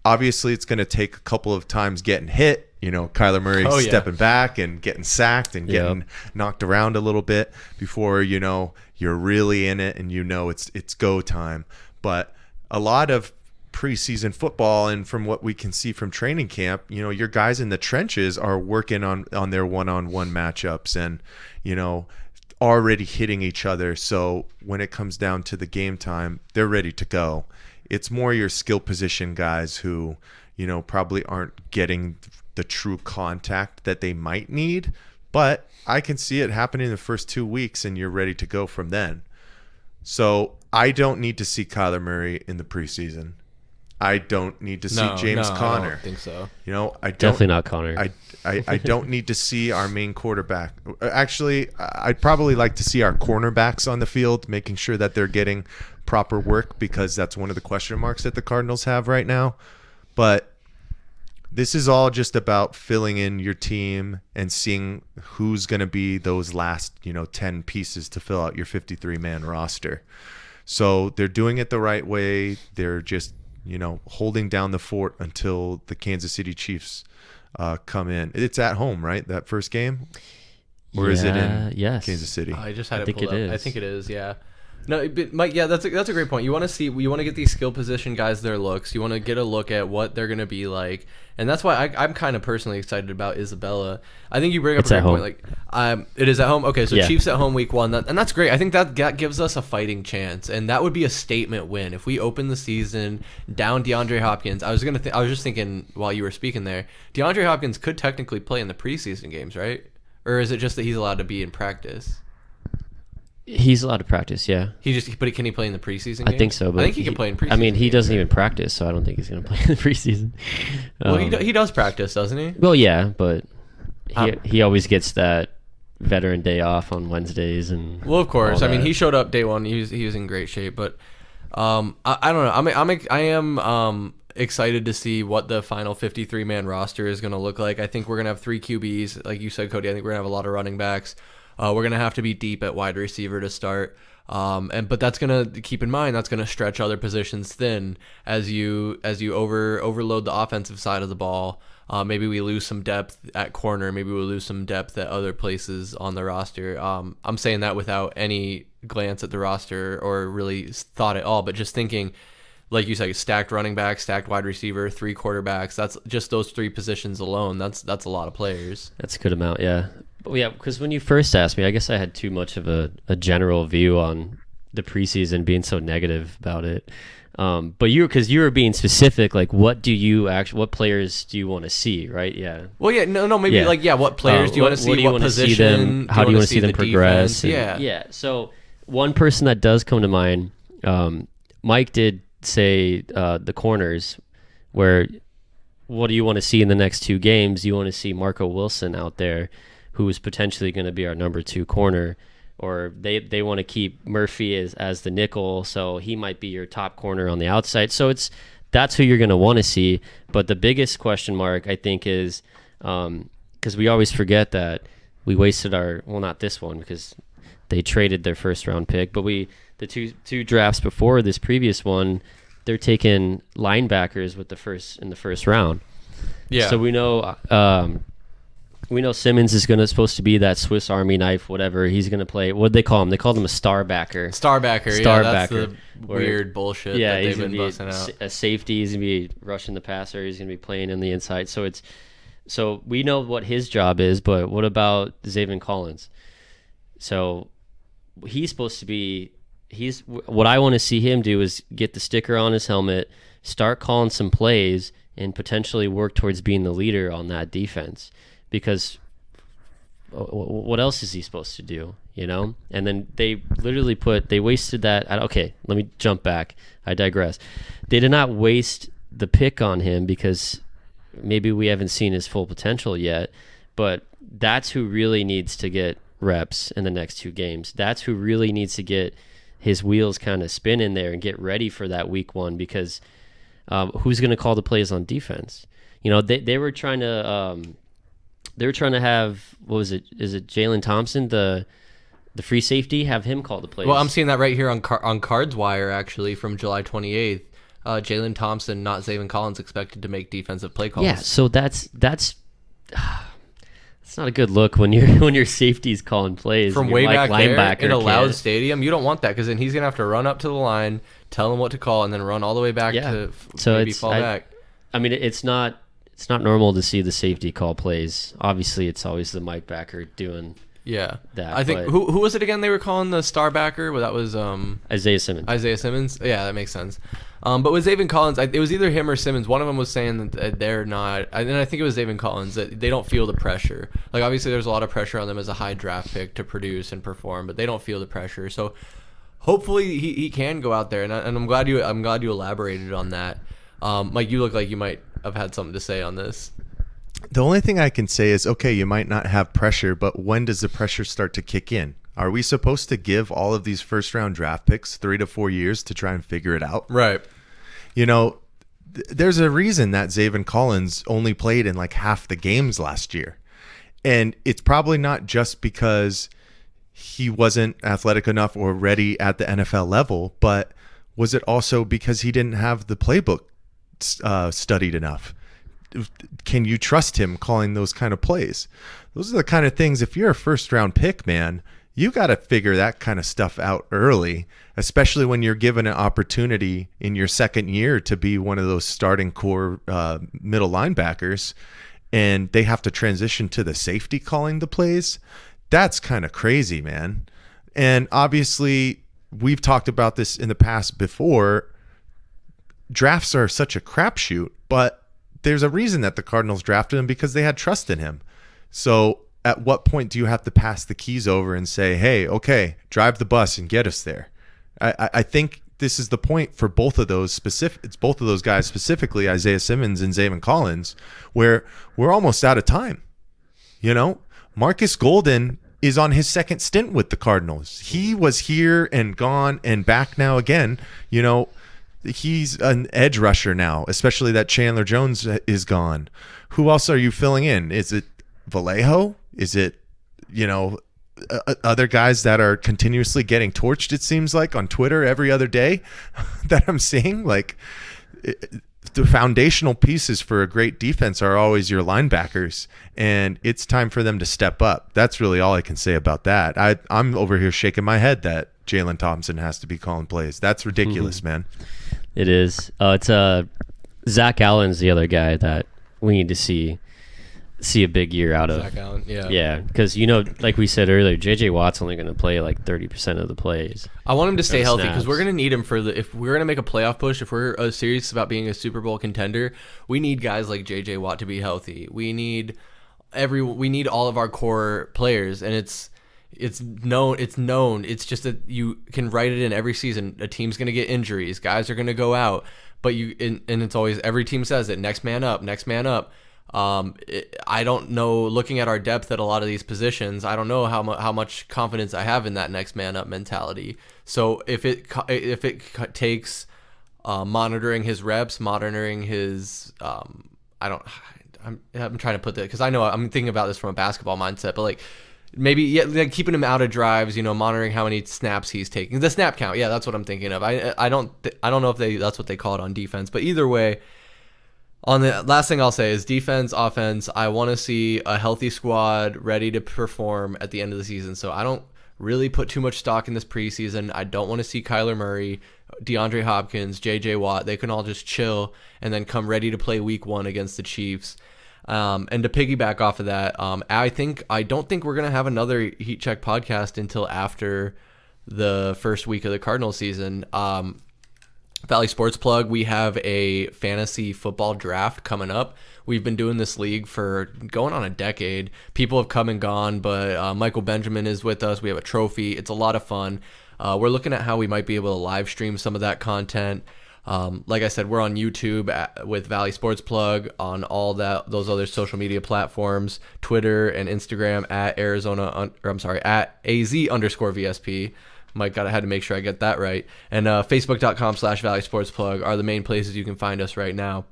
Obviously, it's going to take a couple of times getting hit. Kyler Murray stepping back and getting sacked and getting knocked around a little bit before, you're really in it and it's go time. But a lot of preseason football, and from what we can see from training camp, your guys in the trenches are working on their one-on-one matchups and, already hitting each other. So when it comes down to the game time, they're ready to go. It's more your skill position guys who, probably aren't getting the true contact that they might need, but I can see it happening in the first 2 weeks and you're ready to go from then. So I don't need to see Kyler Murray in the preseason. I don't need to see James Conner. I don't think so. You know, I don't, Definitely not Conner. I don't need to see our main quarterback. Actually, I'd probably like to see our cornerbacks on the field, making sure that they're getting proper work, because that's one of the question marks that the Cardinals have right now. But this is all just about filling in your team and seeing who's going to be those last, 10 pieces to fill out your 53-man roster. So they're doing it the right way. They're just, holding down the fort until the Kansas City Chiefs come in. It's at home, right? That first game? Or is it in Kansas City? I just had I it think pulled it up. is. I think it is, yeah. No, but Mike, yeah, that's a great point. You want to get these skill position guys their looks. You want to get a look at what they're going to be like, and that's why I'm kind of personally excited about Isabella. I think you bring up a great point. Like, it is at home. Okay, so Chiefs at home week 1, and that's great. I think that gives us a fighting chance, and that would be a statement win if we open the season down DeAndre Hopkins. I was just thinking while you were speaking there, DeAndre Hopkins could technically play in the preseason games, right? Or is it just that he's allowed to be in practice? He's allowed to practice, yeah. But can he play in the preseason games? I think so. But I think he can play in preseason. I mean, he games, doesn't right? even practice, so I don't think he's going to play in the preseason. Well, he does practice, doesn't he? Well, yeah, but he always gets that veteran day off on Wednesdays, and well, of course. all I mean, that. he showed up day 1. He was in great shape, but I don't know. I am excited to see what the final 53-man roster is going to look like. I think we're going to have 3 QBs, like you said, Cody. I think we're going to have a lot of running backs. We're going to have to be deep at wide receiver to start. But that's going to keep in mind, that's going to stretch other positions thin as you overload the offensive side of the ball. Maybe we lose some depth at corner. Maybe we'll lose some depth at other places on the roster. I'm saying that without any glance at the roster or really thought at all, but just thinking, like you said, stacked running back, stacked wide receiver, 3 quarterbacks. That's just those 3 positions alone. That's a lot of players. That's a good amount, yeah. But yeah, because when you first asked me, I guess I had too much of a general view on the preseason, being so negative about it. But because you were being specific, like what players do you want to see, right? Yeah. Well, yeah, maybe what players do you want to see? What do you want to see them? How do you want to see them progress? Yeah. So one person that does come to mind, Mike did say the corners, where what do you want to see in the next 2 games? You want to see Marco Wilson out there, who is potentially going to be our number 2 corner, or they want to keep Murphy as the nickel, so he might be your top corner on the outside. So that's who you're going to want to see. But the biggest question mark, I think, is because we always forget that we wasted not this one because they traded their first round pick, but the two drafts before this previous one, they're taking linebackers in the first round. Yeah. So we know Simmons is supposed to be that Swiss Army knife, whatever. He's going to play. What did they call him? They called him a star backer. Yeah, that's the weird bullshit that they've been busting out. A safety. He's going to be rushing the passer. He's going to be playing in the inside. So we know what his job is, but what about Zaven Collins? So he's supposed to be. What I want to see him do is get the sticker on his helmet, start calling some plays, and potentially work towards being the leader on that defense. Because what else is he supposed to do, And then they literally wasted that. Okay, let me jump back. I digress. They did not waste the pick on him because maybe we haven't seen his full potential yet, but that's who really needs to get reps in the next 2 games. That's who really needs to get his wheels kind of spinning there and get ready for that week 1, because who's going to call the plays on defense? They were trying to... They were trying to have, what was it? Is it Jalen Thompson, the free safety? Have him call the plays. Well, I'm seeing that right here on Cards Wire, actually, from July 28th. Jalen Thompson, not Zaven Collins, expected to make defensive play calls. Yeah, so that's it's not a good look when your safety's calling plays from way back there in a loud stadium. You don't want that, because then he's gonna have to run up to the line, tell him what to call, and then run all the way back to maybe fall back. I mean, it's not normal to see the safety call plays. Obviously, it's always the Mike backer doing that. I think who was it again? They were calling the star backer. Well, that was Isaiah Simmons. Yeah, that makes sense. But with Zaven Collins, it was either him or Simmons. One of them was saying that they're not, and I think it was Zaven Collins, that they don't feel the pressure. Like, obviously, there's a lot of pressure on them as a high draft pick to produce and perform, but they don't feel the pressure. So hopefully he can go out there, and I'm glad you elaborated on that. Mike, you look like you might have had something to say on this. The only thing I can say is, okay, you might not have pressure, but when does the pressure start to kick in? Are we supposed to give all of these first-round draft picks 3 to 4 years to try and figure it out? Right. You know, there's a reason that Zaven Collins only played in like half the games last year. And it's probably not just because he wasn't athletic enough or ready at the NFL level, but was it also because he didn't have the playbook studied enough? Can you trust him calling those kind of plays? Those are the kind of things, if you're a first round pick, man, you got to figure that kind of stuff out early, especially when you're given an opportunity in your second year to be one of those starting core middle linebackers, and they have to transition to the safety calling the plays. That's kind of crazy, man. And obviously, we've talked about this in the past before. Drafts are such a crapshoot, but there's a reason that the Cardinals drafted him, because they had trust in him. So at what point do you have to pass the keys over and say, hey, okay, drive the bus and get us there? I think this is the point for both of those guys, specifically Isaiah Simmons and Zaven Collins, where we're almost out of time. You know, Marcus Golden is on his second stint with the Cardinals. He was here and gone and back now again. You know, he's an edge rusher now, especially that Chandler Jones is gone. Who else are you filling in? Is it Vallejo? Is it, you know, other guys that are continuously getting torched, it seems like, on Twitter every other day that I'm seeing? Like, the foundational pieces for a great defense are always your linebackers, and it's time for them to step up. That's really all I can say about that. I'm over here shaking my head that Jalen Thompson has to be calling plays. That's ridiculous, man. It is. It's Zach Allen's the other guy that we need to see a big year out of. Zach Allen, yeah. Yeah, because, you know, like we said earlier, J.J. Watt's only going to play like 30% of the plays. I want him to stay healthy, because snaps. we're going to need him if we're going to make a playoff push, if we're serious about being a Super Bowl contender, we need guys like J.J. Watt to be healthy. We need all of our core players, and it's known. It's just that you can write it in every season. A team's going to get injuries. Guys are going to go out. But and it's always, every team says it, next man up, next man up. I don't know, looking at our depth at a lot of these positions, I don't know how much confidence I have in that next man up mentality. So if it takes monitoring his reps, monitoring his I'm trying to put that, because I know I'm thinking about this from a basketball mindset, but like, maybe like keeping him out of drives, you know, monitoring how many snaps he's taking, the snap count. Yeah, that's what I'm thinking of. I don't know if that's what they call it on defense, but either way, on the last thing I'll say is defense, offense. I want to see a healthy squad ready to perform at the end of the season. So I don't really put too much stock in this preseason. I don't want to see Kyler Murray, DeAndre Hopkins, J.J. Watt. They can all just chill and then come ready to play week 1 against the Chiefs. And to piggyback off of that, I don't think we're going to have another Heat Check podcast until after the first week of the Cardinals season. Valley Sports Plug, we have a fantasy football draft coming up. We've been doing this league for going on a decade. People have come and gone, but Michael Benjamin is with us. We have a trophy. It's a lot of fun. We're looking at how we might be able to live stream some of that content. Like I said, we're on YouTube with Valley Sports Plug, on all those other social media platforms, Twitter and Instagram at AZ_VSP. Mike had to make sure I get that right. And Facebook.com/Valley Sports Plug are the main places you can find us right now.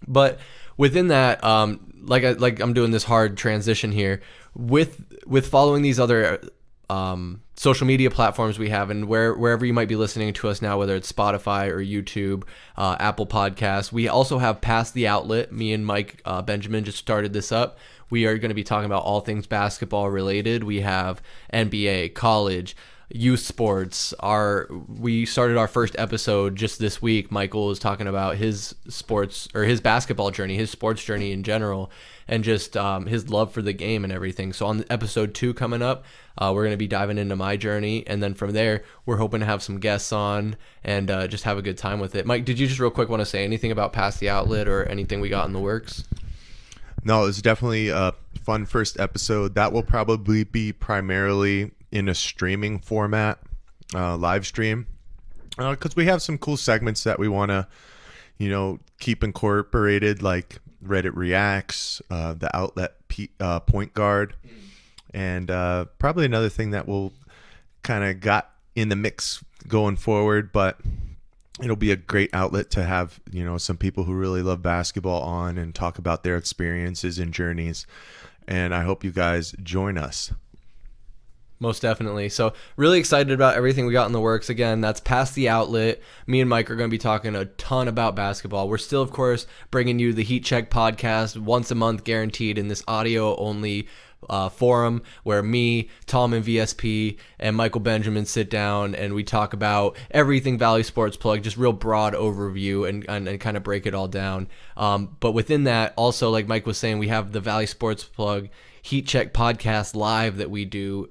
But within that, like I'm doing this hard transition here with following these other social media platforms we have, and wherever you might be listening to us now, whether it's Spotify or YouTube, Apple Podcasts. We also have Past the Outlet. Me and Mike Benjamin just started this up. We are going to be talking about all things basketball related. We have NBA, college, youth sports. We started our first episode just this week. Michael was talking about his sports, or his basketball journey, his sports journey in general, and just his love for the game and everything. So on episode 2 coming up, we're going to be diving into my journey, and then from there, we're hoping to have some guests on and just have a good time with it. Mike, did you just real quick want to say anything about Past the Outlet or anything we got in the works? No, it was definitely a fun first episode. That will probably be primarily in a streaming format, live stream, because we have some cool segments that we want to, keep incorporated like Reddit Reacts, the outlet point guard, and probably another thing that will kind of got in the mix going forward, but it'll be a great outlet to have, some people who really love basketball on and talk about their experiences and journeys. And I hope you guys join us. Most definitely. So really excited about everything we got in the works. Again, that's Past the Outlet. Me and Mike are going to be talking a ton about basketball. We're still, of course, bringing you the Heat Check podcast once a month guaranteed in this audio-only forum where me, Tallman VSP, and Michael Benjamin sit down and we talk about everything Valley Sports Plug, just real broad overview and kind of break it all down. But within that, also, like Mike was saying, we have the Valley Sports Plug Heat Check podcast live that we do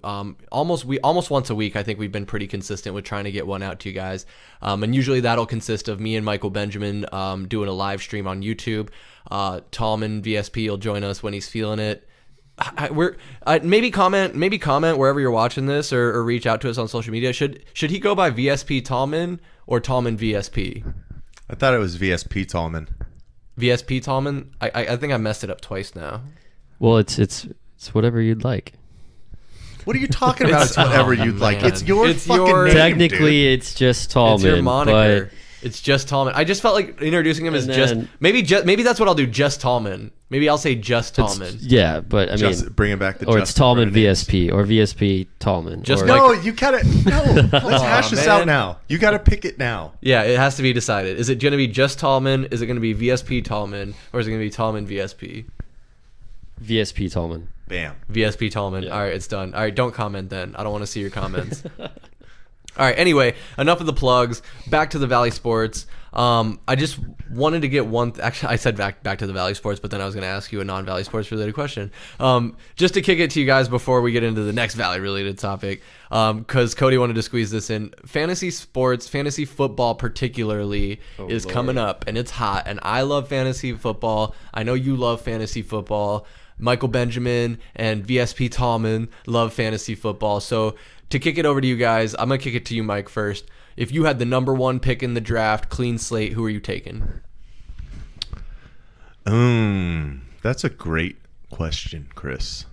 almost once a week. I think we've been pretty consistent with trying to get one out to you guys. And usually that'll consist of me and Michael Benjamin doing a live stream on YouTube. Tallman VSP will join us when he's feeling it. Maybe comment wherever you're watching this or reach out to us on social media. Should he go by VSP Tallman or Tallman VSP? I thought it was VSP Tallman. VSP Tallman? I think I messed it up twice now. Well, it's whatever you'd like. What are you talking about? It's whatever you'd like. Man. It's your It's fucking your- name, Technically, dude. it's just Tallman. It's your moniker. But It's just Tallman. I just felt like introducing him as And just then- maybe that's what I'll do. Just Tallman. Maybe I'll say just Tallman. yeah, but I mean, Bringing back the or it's Justin Tallman Vernon names. VSP or VSP Tallman. Just or, like- No, you gotta Let's hash this man. out now. You gotta pick it now. Yeah, it has to be decided. Is it going to be just Tallman? Is it going to be VSP Tallman? Or is it going to be Tallman VSP? VSP Tallman. Bam. VSP Tallman. Yeah. All right, it's done. All right, don't comment then. I don't want to see your comments. All right, anyway, enough of the plugs. Back to the Valley Sports. I just wanted to get one... Actually, I said back to the Valley Sports, but then I was going to ask you a non-Valley Sports related question. Just to kick it to you guys before we get into the next Valley related topic, because Cody wanted to squeeze this in. Fantasy sports, fantasy football particularly, is Lord. coming up, and it's hot. And I love fantasy football. I know you love fantasy football. Michael Benjamin and VSP Tallman love fantasy football. So to kick it over to you guys, I'm going to kick it to you, Mike, first. If you had the number one pick in the draft, clean slate, who are you taking? That's a great question, Chris.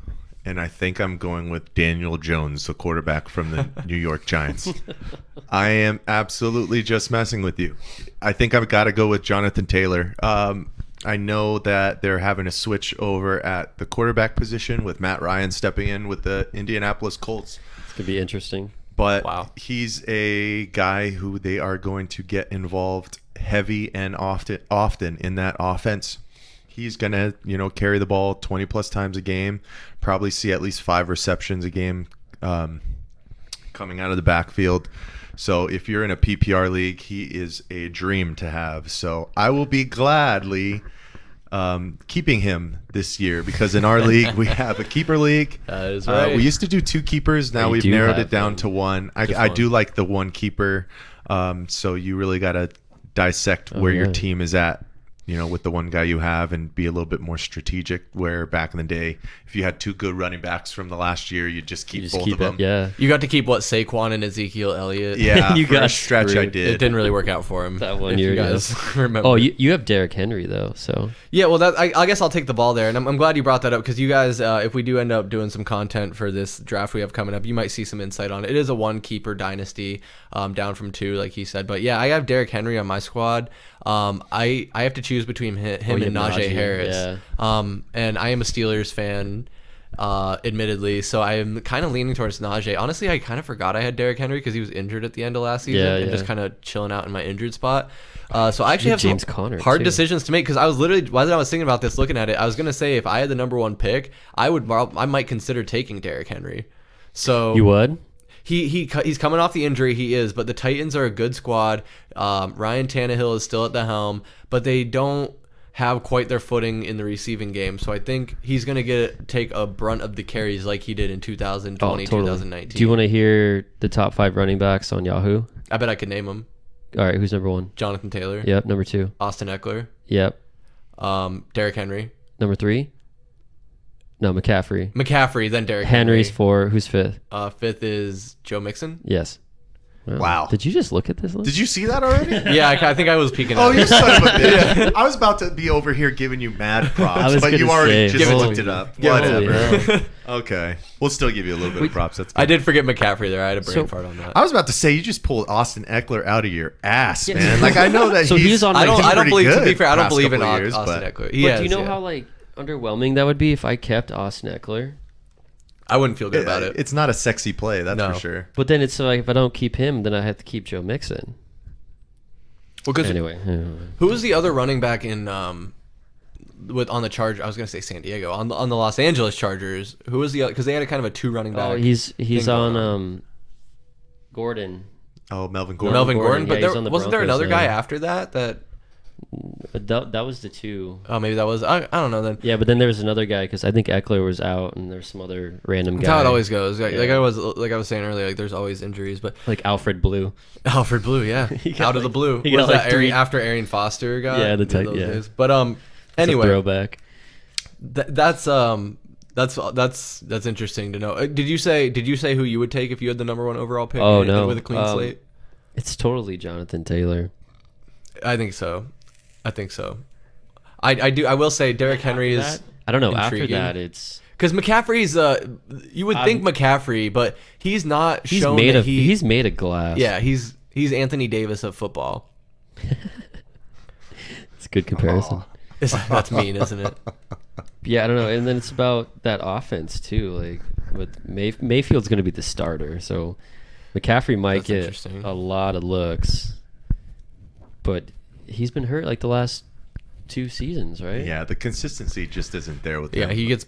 And I think I'm going with Daniel Jones, the quarterback from the New York Giants. I am absolutely just messing with you. I think I've got to go with Jonathan Taylor. I know that they're having a switch over at the quarterback position with Matt Ryan stepping in with the Indianapolis Colts. It's going to be interesting. But Wow. he's a guy who they are going to get involved heavy and often in that offense. He's going to, carry the ball 20 plus times a game, probably see at least 5 receptions a game coming out of the backfield. So if you're in a PPR league, he is a dream to have. So I will be gladly keeping him this year because in our league, we have a keeper league. That is right. We used to do 2 keepers. Now We we've do narrowed have it down one. to 1. Just I one. do like the 1 keeper. So you really got to dissect where your yeah. team is at, with the one guy you have and be a little bit more strategic where back in the day, if you had 2 good running backs from the last year, you'd just keep You just both keep of them. it. Yeah. You got to keep what, Saquon and Ezekiel Elliott? Yeah, You for a got stretch I screwed. did. It didn't really work out for him. That one if year, you guys remember. Oh, you have Derrick Henry, though, so. Yeah, well, I guess I'll take the ball there, and I'm glad you brought that up because you guys, if we do end up doing some content for this draft we have coming up, you might see some insight on it. It is a 1 keeper dynasty, down from 2, like he said. But yeah, I have Derrick Henry on my squad. I have to choose between him you and have Najee Najee, Harris. yeah. And I am a Steelers fan. Admittedly, so I am kind of leaning towards Najee. Honestly, I kind of forgot I had Derrick Henry because he was injured at the end of last season Yeah, and yeah. just kind of chilling out in my injured spot. So I actually You have James some Conner, hard too. decisions to make because I was literally, while I was thinking about this, looking at it, I was gonna say if I had the number 1 pick, I might consider taking Derrick Henry. So You would? he's coming off the injury, he is, but the Titans are a good squad. Ryan Tannehill is still at the helm, but they don't have quite their footing in the receiving game. So I think he's going to take a brunt of the carries like he did in 2020, 2019. Do you want to hear the top 5 running backs on Yahoo? I bet I could name him. All right, who's number 1? Jonathan Taylor. Yep, number 2. Austin Eckler. Yep. Derrick Henry. Number 3? No, McCaffrey. McCaffrey, then Derrick Henry's Henry. 4. Who's 5th? 5th is Joe Mixon. Yes. Wow. Did you just look at this list? Did you see that already? Yeah, I think I was peeking at Oh, it. you son of a bitch. I was about to be over here giving you mad I props, was but you gonna already say, just holy- looked it up. Yeah, Whatever. Okay. We'll still give you a little bit of props. That's I good. did forget McCaffrey there. I had a brain So- fart on that. I was about to say, you just pulled Austin Eckler out of your ass, Yeah. man. Like, I know that So he's on I don't. He's I don't pretty believe. To good be fair, I don't past believe in couple of years, Austin but- Eckler. But do you know how like underwhelming that would be if I kept Austin Eckler? I wouldn't feel good about it. It's not a sexy play, that's No. for sure. But then it's like if I don't keep him, then I have to keep Joe Mixon. Well, 'cause Anyway, who was the other running back in on the Chargers? I was gonna say San Diego on the Los Angeles Chargers. Who was the because they had a kind of a 2 running back. oh, he's thing on going Gordon. Oh, Melvin Gordon. Melvin Gordon. Yeah, But he's there on the wasn't there Broncos another guy now. after that. That was the 2. Oh, maybe that was. I don't know then. Yeah, but then there was another guy because I think Eckler was out, and there's some other random guy. That's how it always goes. Like, Yeah. like I was saying earlier, like there's always injuries, but like Alfred Blue. Alfred Blue, yeah, He got out of the like- blue. he got Was like that 3 after Arian Foster got? Yeah, the did tight- those yeah. days. But It's a anyway, throwback. that's interesting to know. Did you say who you would take if you had the number 1 overall pick? Oh, no. with a clean slate. It's totally Jonathan Taylor. I think so. I do. I will say Derrick Henry is. I don't know. intriguing. After that, it's Because McCaffrey's, you would think McCaffrey, but he's not he's shown made that of he's made of glass. yeah, he's Anthony Davis of football. It's a good comparison. That's mean, isn't it? Yeah, I don't know. And then it's about that offense too. Like with Mayfield's going to be the starter, so McCaffrey might That's get interesting. a lot of looks, but he's been hurt like the last 2 seasons, right? Yeah, the consistency just isn't there with Yeah, him. he gets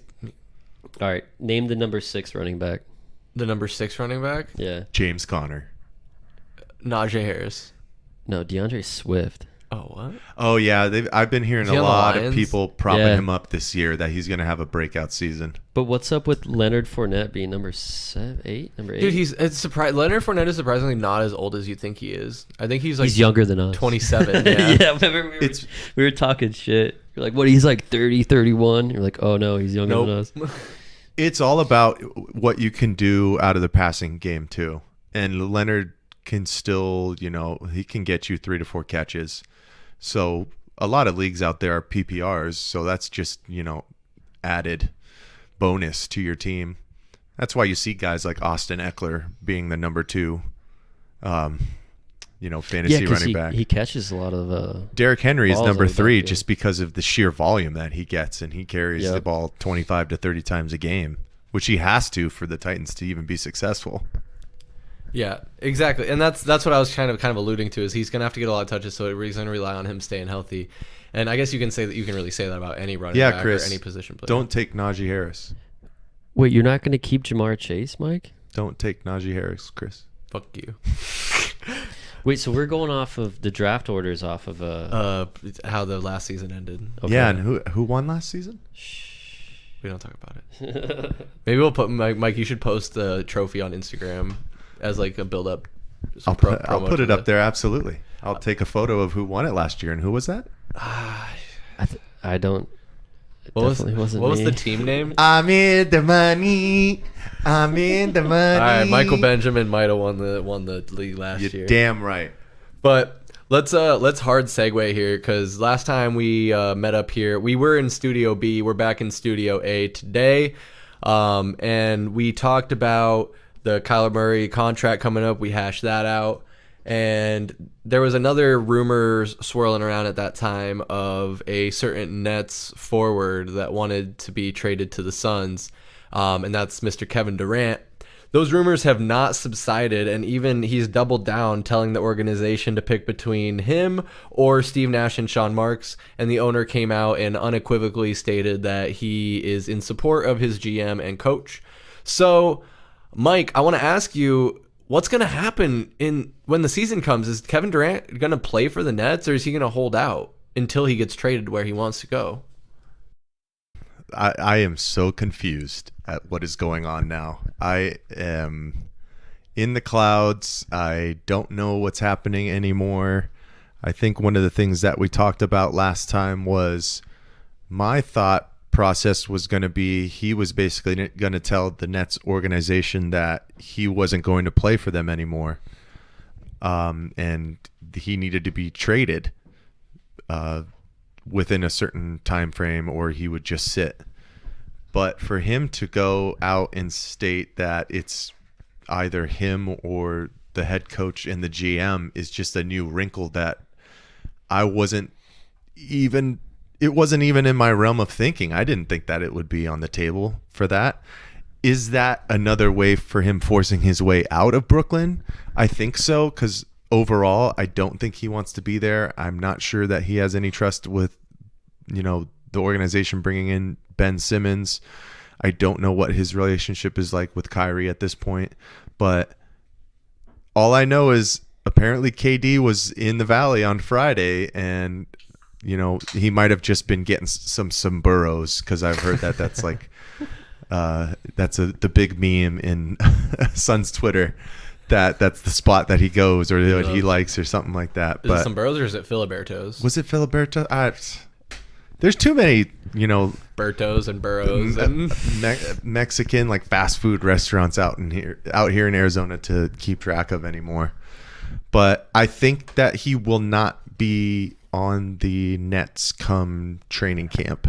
All right, name the number 6 running back. the number 6 running back. Yeah. James Conner. Najee Harris. No, DeAndre Swift. Oh, what? Oh, yeah. I've been hearing Is he a on the lot of Lions? people propping Yeah. him up this year that he's going to have a breakout season. But what's up with Leonard Fournette being number 8? Number 8? Dude, it's surprised. Leonard Fournette is surprisingly not as old as you think he is. I think he's like he's younger than us. 27. Yeah. Yeah, remember we were talking shit. You're like, what? He's like 30, 31. You're like, oh no, he's younger than us. Nope. It's all about what you can do out of the passing game, too. And Leonard can still, he can get you 3 to 4 catches. So a lot of leagues out there are PPRs. So that's just, added bonus to your team. That's why you see guys like Austin Eckler being the number 2, fantasy running back. He catches a lot of. Derrick Henry is balls number out of the 3 backfield. just because of the sheer volume that he gets, and he carries the Yep. ball 25 to 30 times a game, which he has to for the Titans to even be successful. Yeah, exactly, and that's what I was kind of alluding to is he's gonna have to get a lot of touches, so he's gonna rely on him staying healthy, and I guess you can really say that about any running back Chris, or any position player. Don't take Najee Harris. Wait, you're not going to keep Jamar Chase, Mike? Don't take Najee Harris, Chris. Fuck you. Wait, so we're going off of the draft orders off of How the last season ended. Okay. Yeah, and who won last season? We don't talk about it. Maybe we'll put Mike. You should post the trophy on Instagram as like a build up. I'll put it up there. Absolutely. I'll take a photo of who won it last year, and who was that? I don't. What was Wasn't what was me. the team name? I'm in the money. I'm in the money. All right, Michael Benjamin might have won the league last You're year. damn right. But let's hard segue here because last time we met up here, we were in Studio B. We're back in Studio A today, and we talked about the Kyler Murray contract coming up. We hashed that out, and there was another rumor swirling around at that time of a certain Nets forward that wanted to be traded to the Suns, and that's Mr. Kevin Durant. Those rumors have not subsided, and even he's doubled down, telling the organization to pick between him or Steve Nash and Sean Marks, and the owner came out and unequivocally stated that he is in support of his GM and coach. So, Mike, I want to ask you, what's going to happen when the season comes? Is Kevin Durant going to play for the Nets, or is he going to hold out until he gets traded where he wants to go? I am so confused at what is going on now. I am in the clouds. I don't know what's happening anymore. I think one of the things that we talked about last time was my thought process was going to be he was basically going to tell the Nets organization that he wasn't going to play for them anymore. and he needed to be traded within a certain time frame, or he would just sit. But for him to go out and state that it's either him or the head coach and the GM is just a new wrinkle that it wasn't even in my realm of thinking. I didn't think that it would be on the table for that. Is that another way for him forcing his way out of Brooklyn? I think so, because overall, I don't think he wants to be there. I'm not sure that he has any trust with, the organization bringing in Ben Simmons. I don't know what his relationship is like with Kyrie at this point, but all I know is apparently KD was in the Valley on Friday, and he might have just been getting some burros, because I've heard that that's like that's the big meme in Suns Twitter, that's the spot that he goes, or what he likes, or something like that. Is it some burros, or is it Filiberto's? Was it Filiberto? There's too many, Bertos and burros and Mexican like fast food restaurants out here in Arizona to keep track of anymore. But I think that he will not be on the Nets come training camp.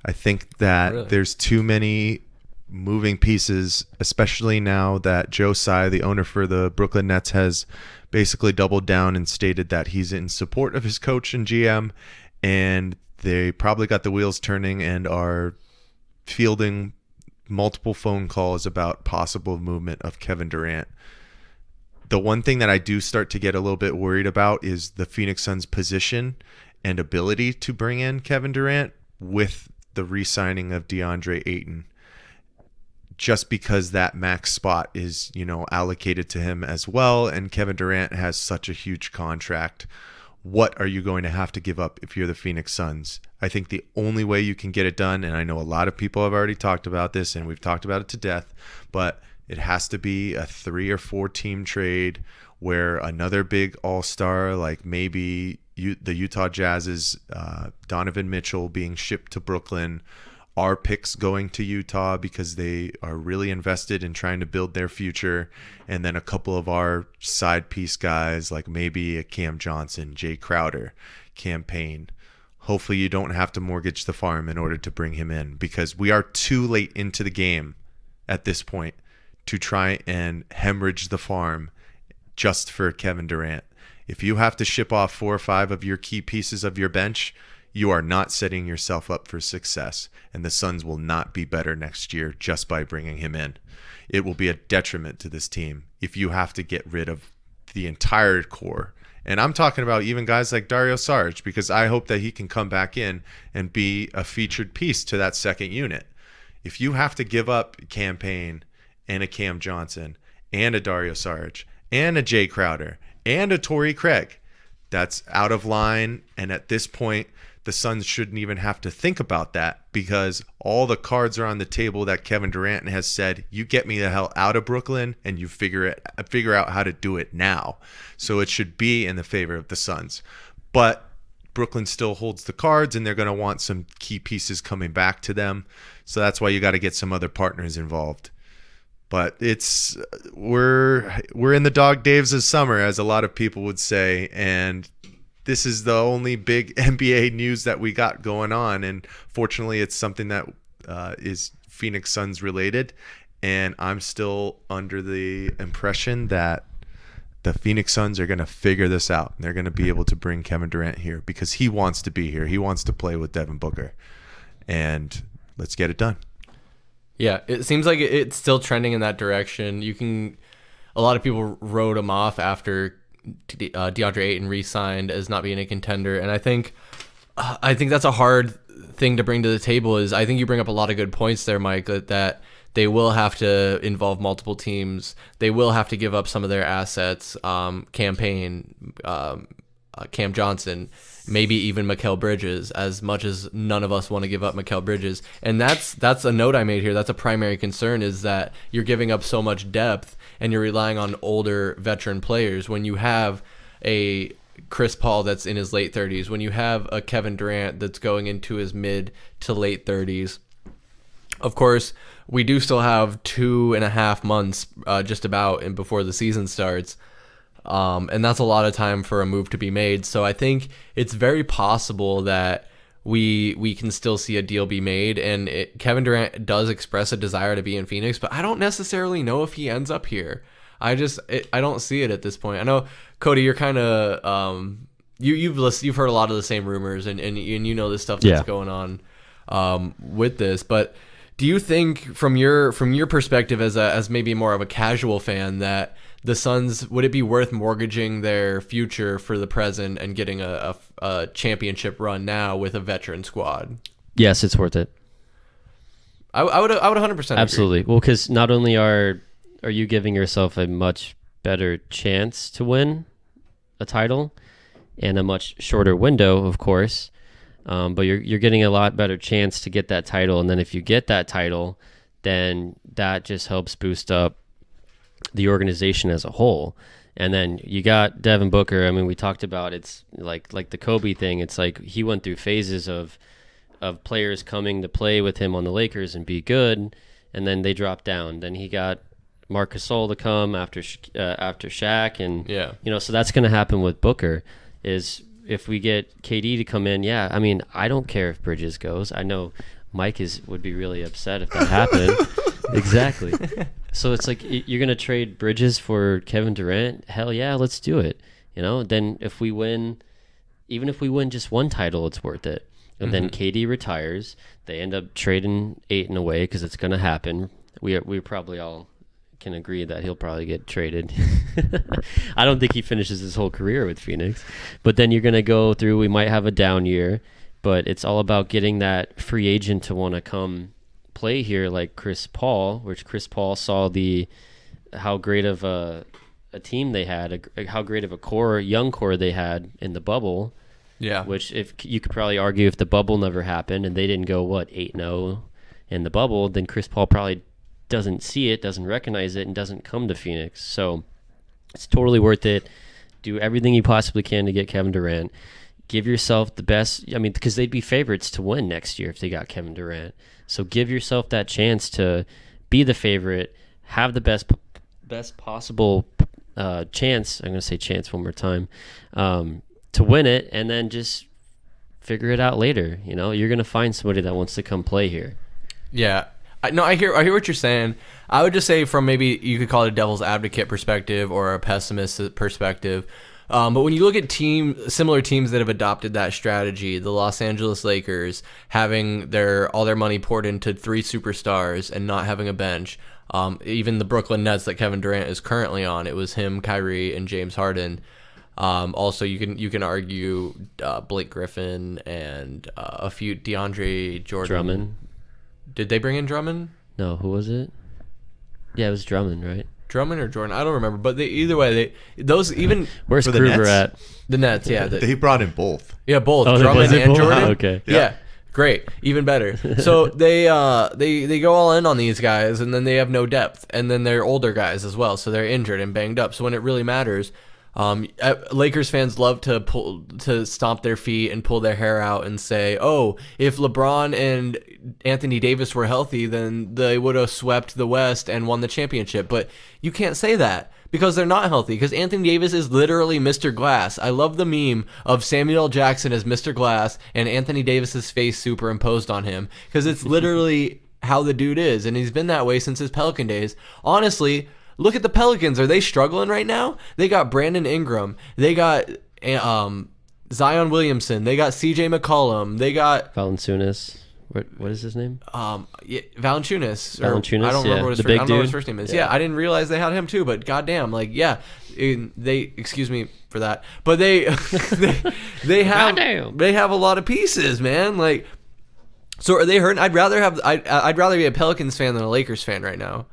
I think that there's too many moving pieces, especially now that Joe Tsai, the owner for the Brooklyn Nets, has basically doubled down and stated that he's in support of his coach and GM, and they probably got the wheels turning and are fielding multiple phone calls about possible movement of Kevin Durant. The one thing that I do start to get a little bit worried about is the Phoenix Suns' position and ability to bring in Kevin Durant with the re-signing of DeAndre Ayton, just because that max spot is, allocated to him as well, and Kevin Durant has such a huge contract. What are you going to have to give up if you're the Phoenix Suns? I think the only way you can get it done, and I know a lot of people have already talked about this, and we've talked about it to death, but it has to be a 3 or 4 team trade where another big all-star, like maybe the Utah Jazz's Donovan Mitchell being shipped to Brooklyn, our picks going to Utah because they are really invested in trying to build their future, and then a couple of our side piece guys like maybe a Cam Johnson, Jay Crowder, campaign. Hopefully you don't have to mortgage the farm in order to bring him in, because we are too late into the game at this point to try and hemorrhage the farm just for Kevin Durant. If you have to ship off 4 or 5 of your key pieces of your bench, you are not setting yourself up for success, and the Suns will not be better next year just by bringing him in. It will be a detriment to this team if you have to get rid of the entire core. And I'm talking about even guys like Dario Saric, because I hope that he can come back in and be a featured piece to that second unit. If you have to give up campaign and a Cam Johnson and a Dario Saric and a Jay Crowder and a Torrey Craig, that's out of line. And at this point, the Suns shouldn't even have to think about that, because all the cards are on the table that Kevin Durant has said, you get me the hell out of Brooklyn and you figure out how to do it now. So it should be in the favor of the Suns. But Brooklyn still holds the cards, and they're going to want some key pieces coming back to them. So that's why you got to get some other partners involved. But we're in the dog days of summer, as a lot of people would say, and this is the only big NBA news that we got going on, and fortunately it's something that is Phoenix Suns related, and I'm still under the impression that the Phoenix Suns are going to figure this out, and they're going to be able to bring Kevin Durant here because he wants to be here. He wants to play with Devin Booker, and let's get it done. Yeah, it seems like it's still trending in that direction. A lot of people wrote him off after DeAndre Ayton re-signed as not being a contender, and I think that's a hard thing to bring to the table. Is I think you bring up a lot of good points there, Mike, that they will have to involve multiple teams. They will have to give up some of their assets, campaign, Cam Johnson, maybe even Mikal Bridges, as much as none of us want to give up Mikal Bridges. And that's a note I made here. That's a primary concern, is that you're giving up so much depth and you're relying on older veteran players when you have a Chris Paul that's in his late 30s, when you have a Kevin Durant that's going into his mid to late 30s. Of course, we do still have 2.5 months just about and before the season starts. And that's a lot of time for a move to be made. So I think it's very possible that we can still see a deal be made. And Kevin Durant does express a desire to be in Phoenix, but I don't necessarily know if he ends up here. I don't see it at this point. I know, Cody, you're kind of you've heard a lot of the same rumors, and you know the stuff that's going on with this. But do you think, from your perspective as maybe more of a casual fan, that the Suns, would it be worth mortgaging their future for the present and getting a championship run now with a veteran squad? Yes, it's worth it. I would 100% absolutely agree. Well, because not only are you giving yourself a much better chance to win a title and a much shorter window, of course, but you're getting a lot better chance to get that title. And then if you get that title, then that just helps boost up the organization as a whole. And then you got Devin Booker. I mean, we talked about, it's like the Kobe thing. It's like he went through phases of players coming to play with him on the Lakers and be good, and then they dropped down. Then he got Marc Gasol to come after Shaq, and so that's going to happen with Booker. Is if we get KD to come in, I mean, I don't care if Bridges goes. I know Mike would be really upset if that happened. Exactly. So it's like, you're going to trade Bridges for Kevin Durant? Hell yeah, let's do it. Then if we win, even if we win just one title, it's worth it. And then KD retires. They end up trading Ayton away because it's going to happen. We probably all can agree that he'll probably get traded. I don't think he finishes his whole career with Phoenix. But then you're going to go through, we might have a down year, but it's all about getting that free agent to want to come play here, like Chris Paul, which Chris Paul saw how great of a team they had, how great of a young core they had in the bubble. Yeah. Which, if you could probably argue, if the bubble never happened and they didn't go 8-0 in the bubble, then Chris Paul probably doesn't see it, doesn't recognize it, and doesn't come to Phoenix. So it's totally worth it. Do everything you possibly can to get Kevin Durant. Give yourself the best. I mean, because they'd be favorites to win next year if they got Kevin Durant. So give yourself that chance to be the favorite, have the best possible chance. I'm going to say chance one more time, to win it, and then just figure it out later. You're going to find somebody that wants to come play here. Yeah. No, I hear what you're saying. I would just say, from maybe you could call it a devil's advocate perspective or a pessimist perspective. But when you look at similar teams that have adopted that strategy, the Los Angeles Lakers having all their money poured into 3 superstars and not having a bench, even the Brooklyn Nets that Kevin Durant is currently on, it was him, Kyrie, and James Harden. Also, you can argue Blake Griffin and a few DeAndre Jordan. Drummond. Did they bring in Drummond? No, who was it? Yeah, it was Drummond, right? Drummond or Jordan? I don't remember. But either way, those even... Where's Kruger at? The Nets, yeah. They brought in both. Yeah, both. Oh, Drummond and both? Jordan. Oh, okay. Yeah. Great. Even better. So they go all in on these guys, and then they have no depth. And then they're older guys as well, so they're injured and banged up. So when it really matters... Lakers fans love to stomp their feet and pull their hair out and say, oh, if LeBron and Anthony Davis were healthy, then they would have swept the West and won the championship. But you can't say that because they're not healthy, because Anthony Davis is literally Mr. Glass. I love the meme of Samuel L. Jackson as Mr. Glass and Anthony Davis's face superimposed on him, because it's literally how the dude is, and he's been that way since his Pelican days. Honestly, look at the Pelicans. Are they struggling right now? They got Brandon Ingram. They got Zion Williamson. They got C.J. McCollum. They got Valanciunas. What is his name? Valanciunas. Valanciunas. I don't remember what his first name is. Yeah, I didn't realize they had him too. But goddamn, they excuse me for that. But they have a lot of pieces, man. So are they hurting? I'd rather be a Pelicans fan than a Lakers fan right now.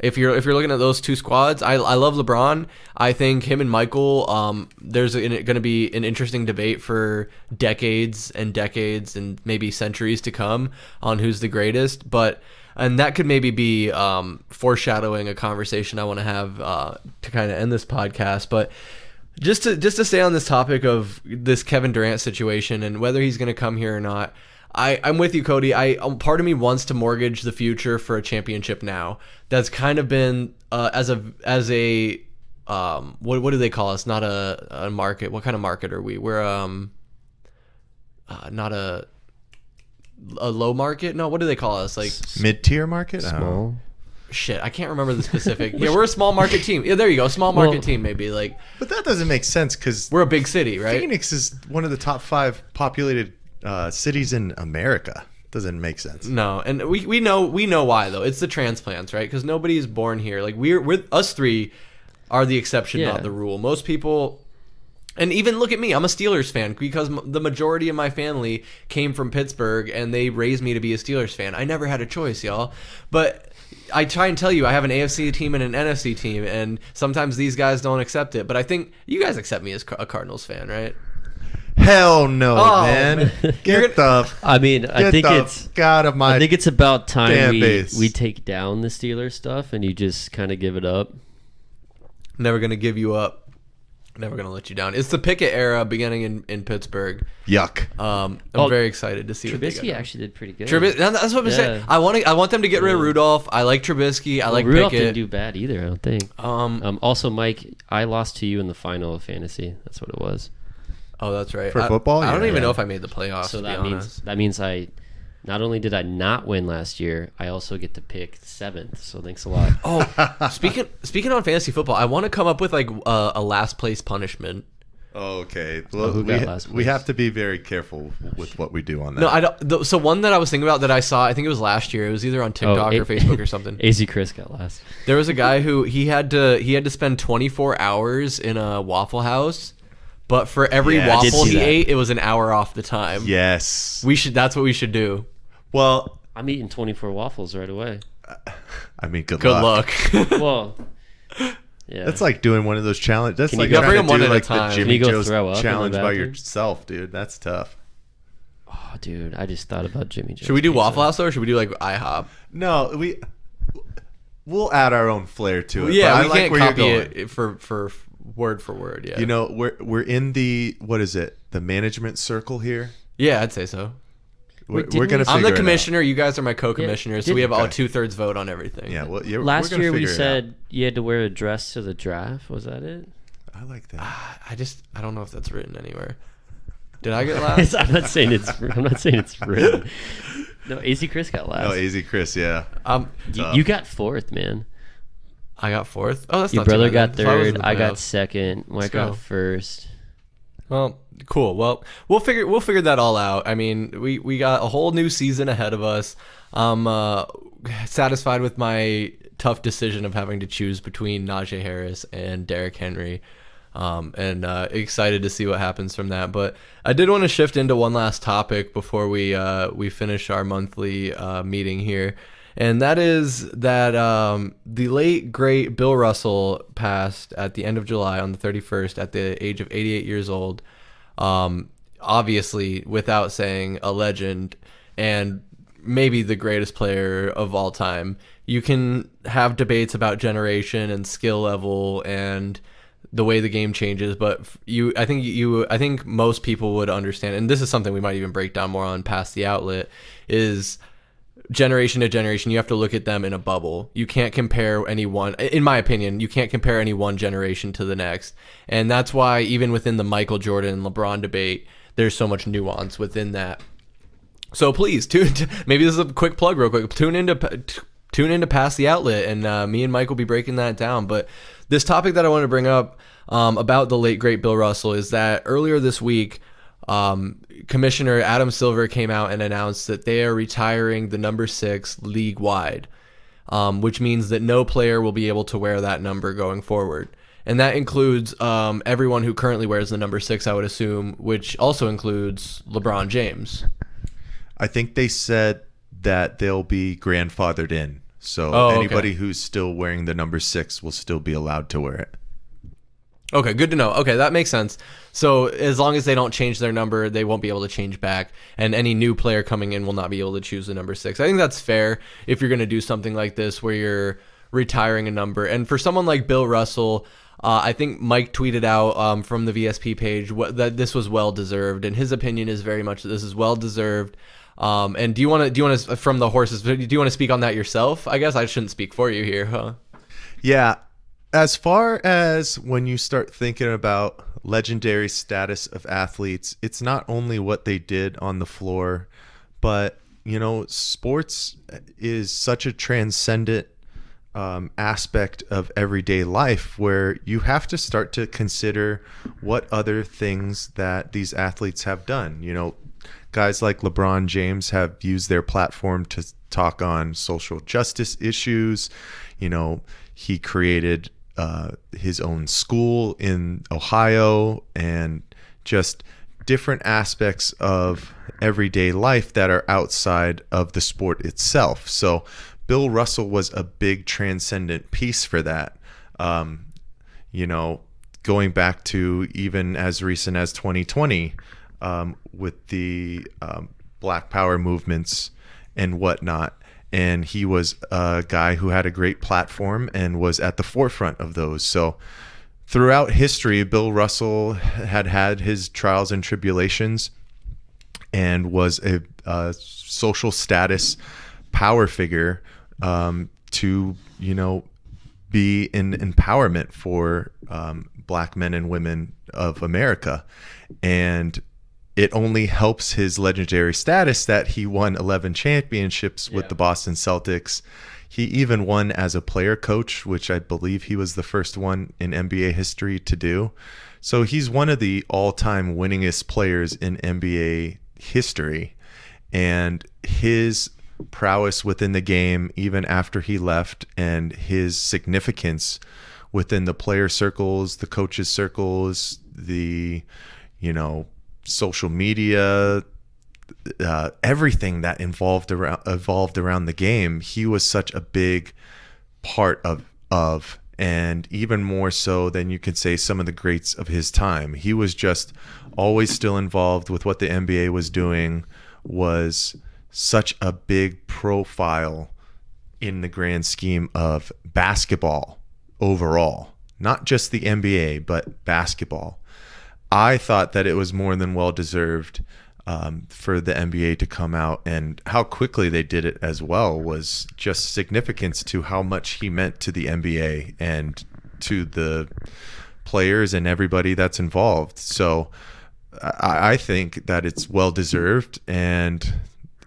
If you're looking at those two squads, I love LeBron. I think him and Michael, there's going to be an interesting debate for decades and decades and maybe centuries to come on who's the greatest. And that could maybe be foreshadowing a conversation I want to have to kind of end this podcast. But just to stay on this topic of this Kevin Durant situation and whether he's going to come here or not, I'm with you, Cody. Part of me wants to mortgage the future for a championship now. That's kind of been as a what do they call us? Not a market. What kind of market are we? We're not a low market. No, what do they call us? Like mid-tier market. Small. Shit, I can't remember the specific. Yeah, we're a small market team. Yeah, there you go, small market team maybe. Like, but that doesn't make sense because we're a big city, right? Phoenix is one of the top 5 populated cities in America. Doesn't make sense. No, and we know why though. It's the transplants, right? Because nobody is born here. Like we're us three are the exception, not the rule. Most people. And even look at me, I'm a Steelers fan because the majority of my family came from Pittsburgh and they raised me to be a Steelers fan. I never had a choice, y'all. But I try and tell you, I have an AFC team and an NFC team, and sometimes these guys don't accept it. But I think you guys accept me as a Cardinals fan, right? Hell no, man. I think it's about time we take down the Steelers stuff and you just kind of give it up. Never going to give you up. Never going to let you down. It's the Pickett era beginning in Pittsburgh. Yuck. I'm very excited to see what they got. Trubisky actually did pretty good. That's what I'm saying. I want them to get rid of Rudolph. I like Trubisky. I like Rudolph Pickett. Didn't do bad either, I don't think. Also, Mike, I lost to you in the final of fantasy. That's what it was. Oh, that's right. For football? I don't even know if I made the playoffs, so that means I not only did I not win last year, I also get to pick 7th. So thanks a lot. Oh, speaking on fantasy football, I want to come up with like a last place punishment. Okay. Well, we have to be very careful with what we do on that. No, I don't. So one that I was thinking about that I saw, I think it was last year. It was either on TikTok or Facebook or something. AZ Chris got last. There was a guy who he had to spend 24 hours in a Waffle House. But for every waffle he ate, it was an hour off the time. Yes. That's what we should do. Well, I'm eating 24 waffles right away. I mean, good luck. Well, yeah. That's like doing one of those challenges. That's like bring them one do at like a time. the Jimmy Can you go Joe's throw up challenge in the by bathroom? yourself, dude. That's tough. Oh, dude, I just thought about Jimmy Joe's Should we do pizza. Waffle House though, or should we do like IHOP? No, we'll add our own flair to it. Yeah, but we I like can't where copy you're going. it for word for word. Yeah, You know, we're in the what is it? The management circle here. yeah, I'd say so. We're didn't gonna. we- I'm figure the it out. commissioner. You guys are my co-commissioners, so we have all Okay. 2/3 vote on everything. Yeah. Well, Last we're gonna year we figure it said you had to wear a dress to the draft. Was that it? out. I like that. I don't know if that's written anywhere. Did I get last? I'm not saying it's written. No, AZ Chris got last. Oh, AZ Chris, yeah. You got 4th, man. I got 4th. Oh, that's Your not too brother bad got then. If I was in 3rd. the I got playoffs. 2nd. Mike go. got 1st. Well, cool. Well, we'll figure that all out. I mean, we got a whole new season ahead of us. I'm satisfied with my tough decision of having to choose between Najee Harris and Derrick Henry, and excited to see what happens from that. But I did want to shift into one last topic before we finish our monthly meeting here. And that is that the late, great Bill Russell passed at the end of July on the 31st at the age of 88 years old. Obviously, without saying, a legend and maybe the greatest player of all time. You can have debates about generation and skill level and the way the game changes, but I think most people would understand, and this is something we might even break down more on past the outlet, is generation to generation, you have to look at them in a bubble. You can't compare any one, in my opinion, you can't compare any one generation to the next. And that's why even within the Michael Jordan and LeBron debate, there's so much nuance within that. So please, maybe this is a quick plug real quick. Tune into Past the Outlet, and me and Mike will be breaking that down. But this topic that I want to bring up about the late, great Bill Russell is that earlier this week, Commissioner Adam Silver came out and announced that they are retiring the number 6 league-wide, which means that no player will be able to wear that number going forward. And that includes everyone who currently wears the number 6, I would assume, which also includes LeBron James. I think they said that they'll be grandfathered in. So anybody who's still wearing the number 6 will still be allowed to wear it. Okay, good to know. Okay, that makes sense. So as long as they don't change their number, they won't be able to change back, and any new player coming in will not be able to choose the number 6. I think that's fair if you're going to do something like this where you're retiring a number. And for someone like Bill Russell, I think Mike tweeted out from the VSP page that this was well deserved, and his opinion is very much that this is well deserved. And do you want to from the horses? Do you want to speak on that yourself? I guess I shouldn't speak for you here, huh? Yeah, As far as when you start thinking about legendary status of athletes, it's not only what they did on the floor, but, sports is such a transcendent aspect of everyday life where you have to start to consider what other things that these athletes have done. Guys like LeBron James have used their platform to talk on social justice issues. He created his own school in Ohio, and just different aspects of everyday life that are outside of the sport itself. So Bill Russell was a big transcendent piece for that. Going back to even as recent as 2020, with the Black Power movements and whatnot. And he was a guy who had a great platform and was at the forefront of those. So throughout history, Bill Russell had his trials and tribulations and was a social status power figure to, be an empowerment for Black men and women of America. And it only helps his legendary status that he won 11 championships with the Boston Celtics. He even won as a player coach, which I believe he was the first one in NBA history to do. So he's one of the all-time winningest players in NBA history. And his prowess within the game, even after he left, and his significance within the player circles, the coaches circles, the, social media, everything that evolved around the game, he was such a big part of, and even more so than you could say some of the greats of his time. He was just always still involved with what the NBA was doing, was such a big profile in the grand scheme of basketball overall, not just the NBA, but basketball. I thought that it was more than well-deserved for the NBA to come out, and how quickly they did it as well was just significance to how much he meant to the NBA and to the players and everybody that's involved. So I think that it's well-deserved, and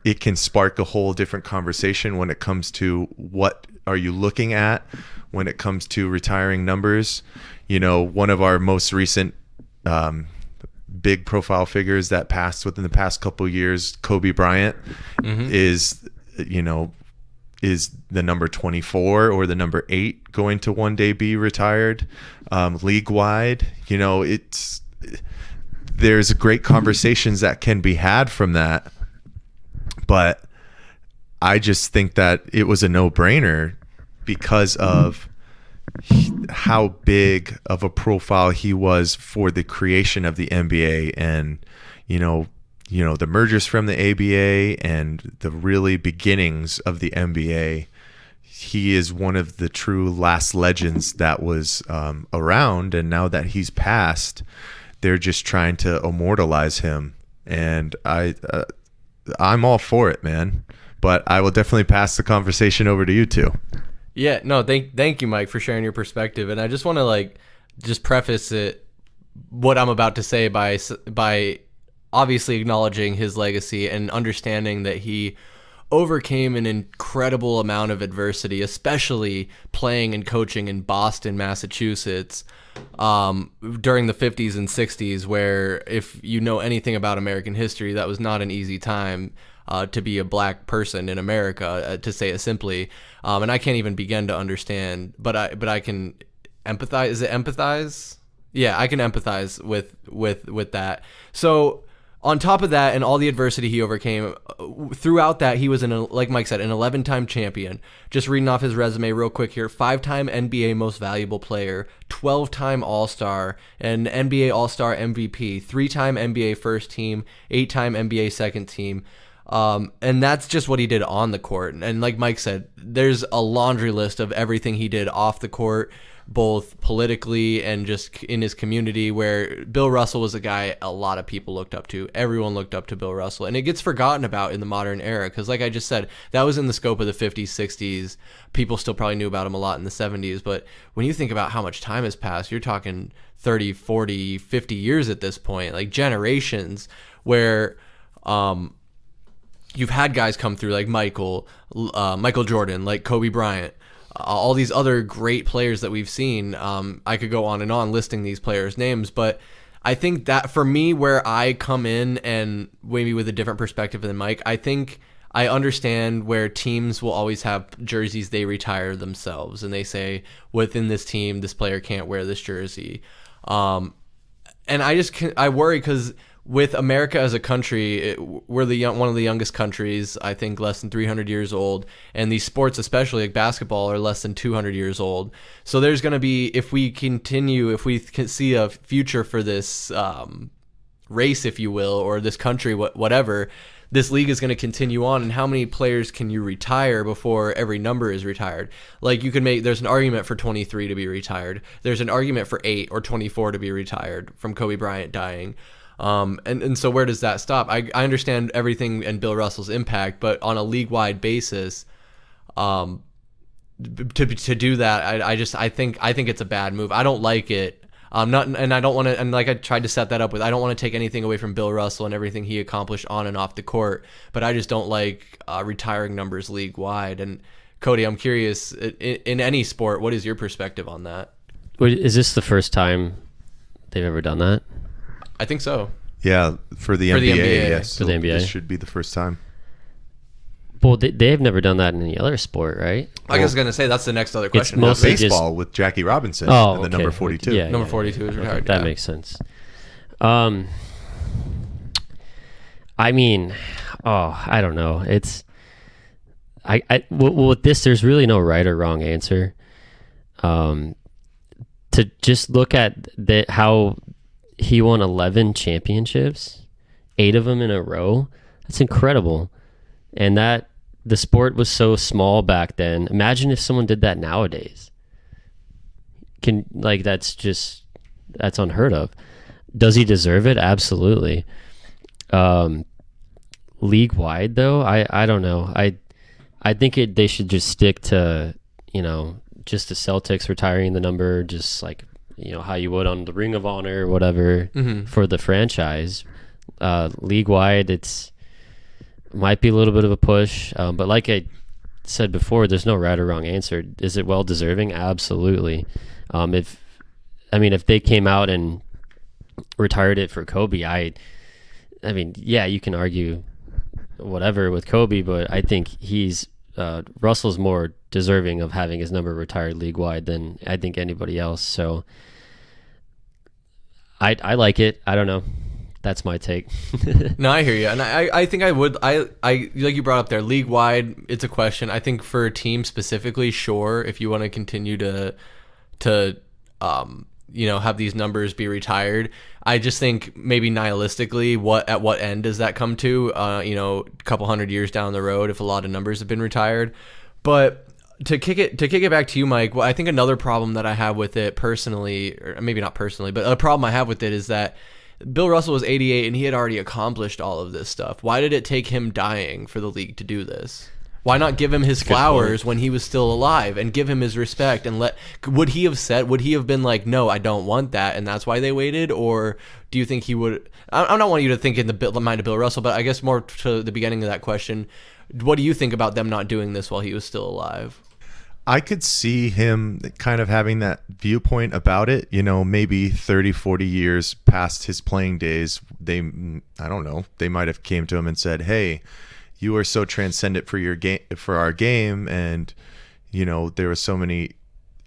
it can spark a whole different conversation when it comes to what are you looking at when it comes to retiring numbers. One of our most recent big profile figures that passed within the past couple of years, Kobe Bryant, is the number 24 or the number 8 going to one day be retired league wide. There's great conversations that can be had from that, but I just think that it was a no-brainer because of how big of a profile he was for the creation of the NBA, and the mergers from the ABA and the really beginnings of the NBA. He is one of the true last legends that was around, and now that he's passed, they're just trying to immortalize him, and I'm all for it, man. But I will definitely pass the conversation over to you two. Yeah, no, thank you, Mike, for sharing your perspective. And I just want to just preface what I'm about to say by obviously acknowledging his legacy and understanding that he overcame an incredible amount of adversity, especially playing and coaching in Boston, Massachusetts, during the 50s and 60s, where if you know anything about American history, that was not an easy time to be a black person in America, to say it simply. And I can't even begin to understand, but I can empathize. Is it empathize? Yeah, I can empathize with that. So on top of that and all the adversity he overcame, throughout that, he was, like Mike said, an 11-time champion. Just reading off his resume real quick here: 5-time NBA Most Valuable Player, 12-time All-Star, an NBA All-Star MVP, 3-time NBA First Team, 8-time NBA Second Team. And that's just what he did on the court. And like Mike said, there's a laundry list of everything he did off the court, both politically and just in his community, where Bill Russell was a guy a lot of people looked up to. Everyone looked up to Bill Russell, and it gets forgotten about in the modern era because, like I just said, that was in the scope of the 50s, 60s. People still probably knew about him a lot in the 70s, but when you think about how much time has passed, you're talking 30, 40, 50 years at this point, like generations where you've had guys come through like Michael Jordan, like Kobe Bryant, all these other great players that we've seen. I could go on and on listing these players' names, but I think that for me, where I come in and maybe with a different perspective than Mike, I think I understand where teams will always have jerseys they retire themselves, and they say within this team, this player can't wear this jersey. And I worry because with America as a country, we're one of the youngest countries, I think less than 300 years old. And these sports, especially like basketball, are less than 200 years old. So there's going to be, if we can see a future for this race, if you will, or this country, whatever, this league is going to continue on. And how many players can you retire before every number is retired? Like there's an argument for 23 to be retired. There's an argument for 8 or 24 to be retired from Kobe Bryant dying. And so where does that stop? I understand everything and Bill Russell's impact, but on a league-wide basis, to do that, I think it's a bad move. I don't like it. I don't want to, and like I tried to set that up with, I don't want to take anything away from Bill Russell and everything he accomplished on and off the court, but I just don't like retiring numbers league-wide. And Cody, I'm curious, in any sport, what is your perspective on that? Is this the first time they've ever done that? I think so. Yeah, for the NBA, yes. For the NBA. This should be the first time. Well, they have never done that in any other sport, right? I was going to say that's the next other question. It's mostly baseball with Jackie Robinson and the number 42. Yeah, number 42 is retired. That makes sense. I mean, I don't know. It's with this, there's really no right or wrong answer. To just look at how he won 11 championships, 8 of them in a row. That's incredible. And that the sport was so small back then. Imagine if someone did that nowadays. That's unheard of. Does he deserve it? Absolutely. League wide though, I don't know. I think they should just stick to, just the Celtics retiring the number, just like, how you would on the Ring of Honor or whatever for the franchise. League wide, might be a little bit of a push, but like I said before, there's no right or wrong answer. Is it well deserving? Absolutely. If they came out and retired it for Kobe, I mean, yeah, you can argue whatever with Kobe, but I think Russell's more deserving of having his number retired league wide than I think anybody else. So I like it. I don't know. That's my take. No, I hear you, and I think I would. I like you brought up there, league wide. It's a question. I think for a team specifically, sure, if you want to continue to have these numbers be retired. I just think maybe nihilistically, at what end does that come to? A couple hundred years down the road, if a lot of numbers have been retired. But to kick it back to you, Mike. Well, I think another problem that I have with it personally, or maybe not personally, but a problem I have with it is that Bill Russell was 88 and he had already accomplished all of this stuff. Why did it take him dying for the league to do this? Why not give him his flowers when he was still alive and give him his respect and would he have been like, no, I don't want that, and that's why they waited? Or do you think he would? I'm not wanting you to think in the mind of Bill Russell, but I guess more to the beginning of that question, what do you think about them not doing this while he was still alive? I could see him kind of having that viewpoint about it, maybe 30, 40 years past his playing days. I don't know, they might have came to him and said, hey, you are so transcendent for your game, for our game. And, there were so many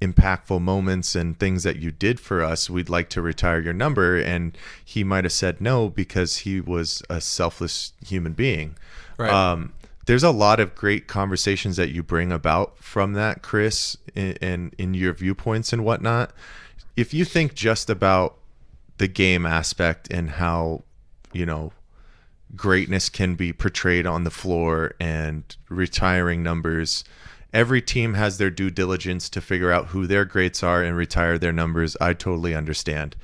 impactful moments and things that you did for us. We'd like to retire your number. And he might have said no, because he was a selfless human being. Right. There's a lot of great conversations that you bring about from that, Chris, in your viewpoints and whatnot. If you think just about the game aspect and how, greatness can be portrayed on the floor and retiring numbers every team has their due diligence to figure out who their greats are and retire their numbers. I totally understand.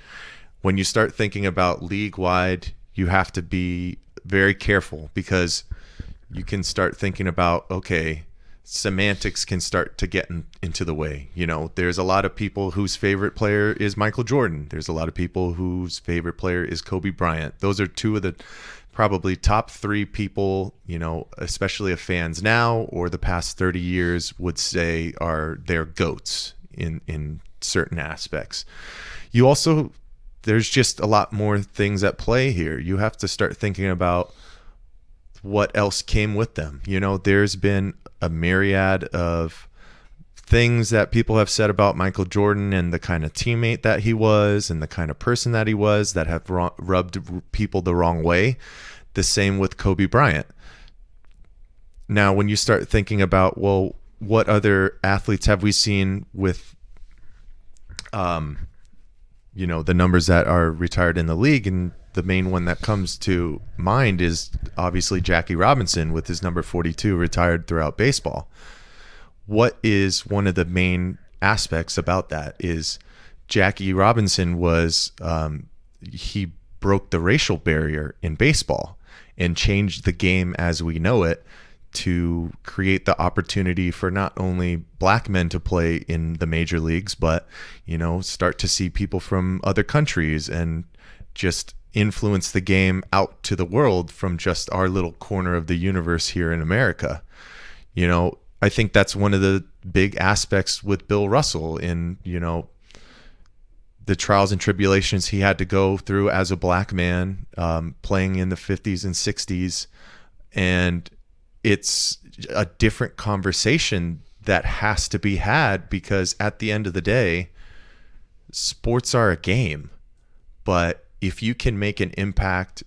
When you start thinking about league-wide, you have to be very careful because you can start thinking about, okay, semantics can start to get into the way. There's a lot of people whose favorite player is Michael Jordan. There's a lot of people whose favorite player is Kobe Bryant. Those are two of the probably top 3 people, especially if fans now or the past 30 years would say are their GOATs in certain aspects. There's just a lot more things at play here. You have to start thinking about what else came with them. There's been a myriad of things that people have said about Michael Jordan and the kind of teammate that he was and the kind of person that he was that have rubbed people the wrong way. The same with Kobe Bryant. Now, when you start thinking about, well, what other athletes have we seen with, the numbers that are retired in the league? And the main one that comes to mind is obviously Jackie Robinson with his number 42 retired throughout baseball. What is one of the main aspects about that is Jackie Robinson was, he broke the racial barrier in baseball and changed the game as we know it to create the opportunity for not only black men to play in the major leagues, but, start to see people from other countries and just influence the game out to the world from just our little corner of the universe here in America. I think that's one of the big aspects with Bill Russell in, the trials and tribulations he had to go through as a black man, playing in the 50s and 60s. And it's a different conversation that has to be had because at the end of the day, sports are a game. But if you can make an impact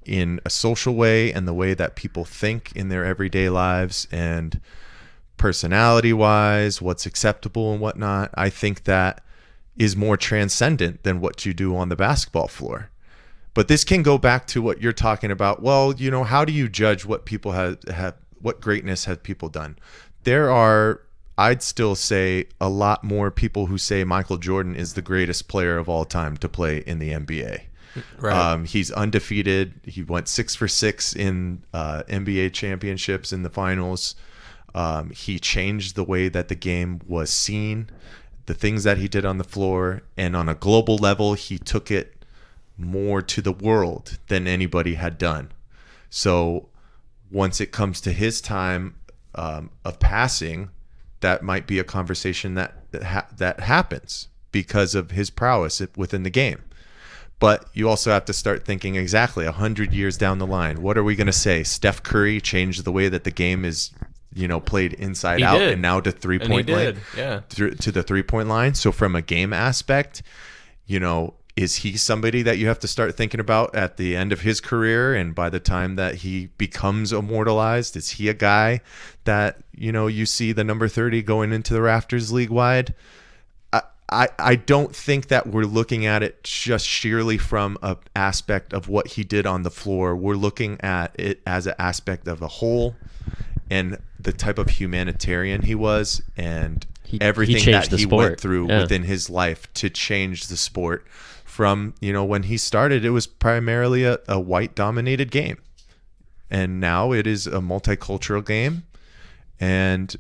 in a social way and the way that people think in their everyday lives and personality wise, what's acceptable and whatnot, I think that is more transcendent than what you do on the basketball floor. But this can go back to what you're talking about. Well, how do you judge what people have what greatness have people done? There are, I'd still say, a lot more people who say Michael Jordan is the greatest player of all time to play in the NBA. Right. He's undefeated. He went 6 for 6 in NBA championships in the finals. He changed the way that the game was seen, the things that he did on the floor, and on a global level, he took it more to the world than anybody had done. So once it comes to his time of passing, that might be a conversation that happens because of his prowess within the game. But you also have to start thinking exactly 100 years down the line. What are we going to say? Steph Curry changed the way that the game is, played inside out and now to three-point line. Yeah. To the three-point line. So from a game aspect, is he somebody that you have to start thinking about at the end of his career? And by the time that he becomes immortalized, is he a guy that, you see the number 30 going into the rafters league-wide? I don't think that we're looking at it just sheerly from an aspect of what he did on the floor. We're looking at it as an aspect of the whole and the type of humanitarian he was and everything that he went through within his life to change the sport from, when he started, it was primarily a white-dominated game. And now it is a multicultural game. And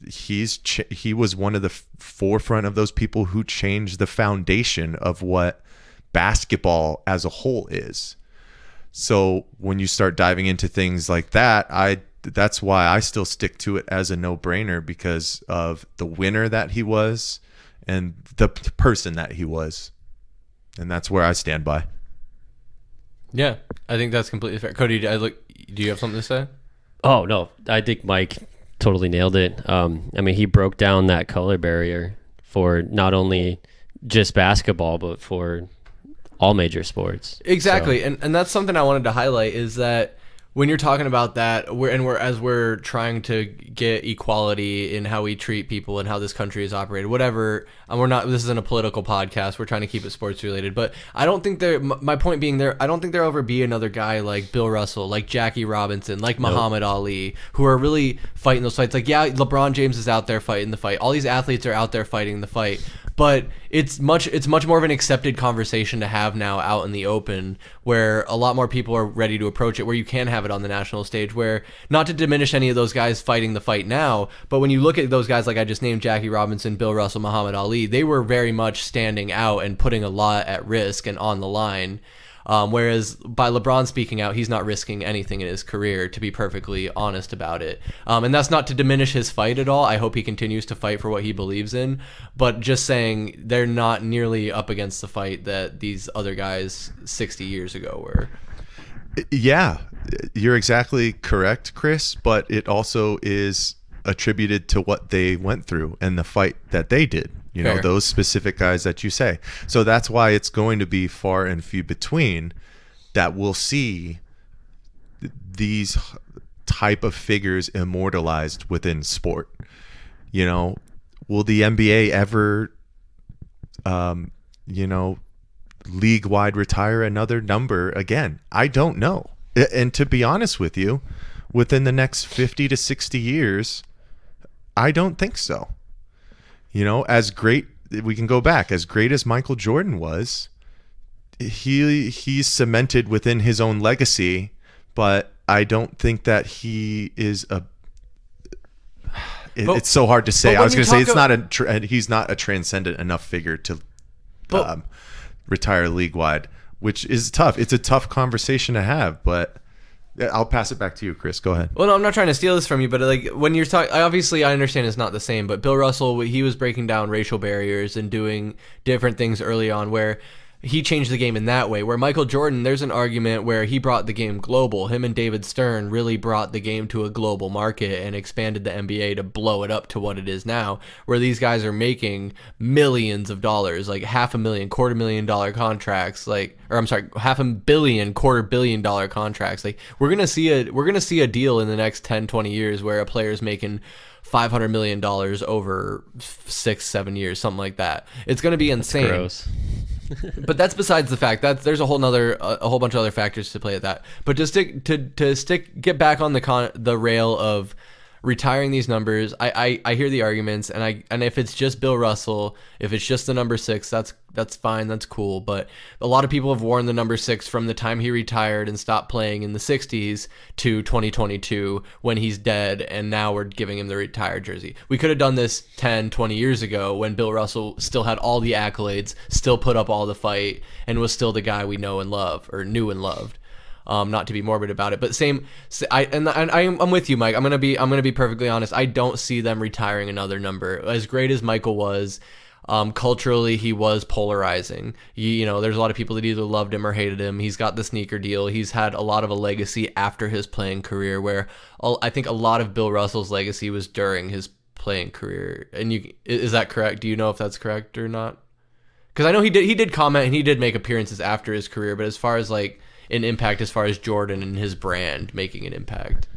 he was one of the forefront of those people who changed the foundation of what basketball as a whole is. So when you start diving into things like that, that's why I still stick to it as a no-brainer because of the winner that he was and the person that he was. And that's where I stand by. Yeah, I think that's completely fair. Cody, do you have something to say? Oh, no. I think Mike totally nailed it. He broke down that color barrier for not only just basketball, but for all major sports. Exactly. So. And that's something I wanted to highlight is that when you're talking about that, we're trying to get equality in how we treat people and how this country is operated, whatever. And we're not. This isn't a political podcast. We're trying to keep it sports related. But I don't think there. My point being, I don't think there'll ever be another guy like Bill Russell, like Jackie Robinson, like Muhammad Ali, who are really fighting those fights. Like, yeah, LeBron James is out there fighting the fight. All these athletes are out there fighting the fight. But it's much more of an accepted conversation to have now out in the open, where a lot more people are ready to approach it, where you can have it on the national stage, where, not to diminish any of those guys fighting the fight now, but when you look at those guys like I just named, Jackie Robinson, Bill Russell, Muhammad Ali, they were very much standing out and putting a lot at risk and on the line. Whereas by LeBron speaking out, he's not risking anything in his career, to be perfectly honest about it. And that's not to diminish his fight at all. I hope he continues to fight for what he believes in. But just saying, they're not nearly up against the fight that these other guys 60 years ago were. Yeah, you're exactly correct, Chris. But it also is attributed to what they went through and the fight that they did. You know, Fair. those specific guys that you say. So that's why it's going to be far and few between that we'll see these type of figures immortalized within sport. You know, will the NBA ever, league-wide retire another number again? I don't know. And to be honest with you, within the next 50 to 60 years, I don't think so. You know, as great, we can go back, as great as Michael Jordan was, he's cemented within his own legacy, but I don't think that he is it's so hard to say. I was going to say he's not a transcendent enough figure to retire league-wide, which is tough. It's a tough conversation to have, but I'll pass it back to you, Chris. Go ahead. Well, no, I'm not trying to steal this from you, but like when you're talking, obviously I understand it's not the same, but Bill Russell, he was breaking down racial barriers and doing different things early on where he changed the game in that way. Where Michael Jordan, there's an argument where he brought the game global. Him and David Stern really brought the game to a global market and expanded the NBA to blow it up to what it is now, where these guys are making millions of dollars, like $500,000, $250,000 contracts, $500 million, $250 million contracts. Like we're gonna see a deal in the next 10, 20 years where a player's making $500 million over 6-7 years, something like that. It's gonna be insane. Gross. But that's besides the fact that there's a whole bunch of other factors to play at that. But to get back on the rail of retiring these numbers, I hear the arguments, and if it's just Bill Russell, if it's just the number 6, that's fine, that's cool. But a lot of people have worn the number 6 from the time he retired and stopped playing in the 60s to 2022 when he's dead, and now we're giving him the retired jersey. We could have done this 10, 20 years ago when Bill Russell still had all the accolades, still put up all the fight, and was still the guy we know and love, or knew and loved. Not to be morbid about it, but I'm with you, Mike. I'm gonna be perfectly honest. I don't see them retiring another number. As great as Michael was, culturally he was polarizing. You know, there's a lot of people that either loved him or hated him. He's got the sneaker deal. He's had a lot of a legacy after his playing career, where I think a lot of Bill Russell's legacy was during his playing career. And is that correct? Do you know if that's correct or not? Because I know he did comment and he did make appearances after his career, but as far as like an impact, as far as Jordan and his brand making an impact.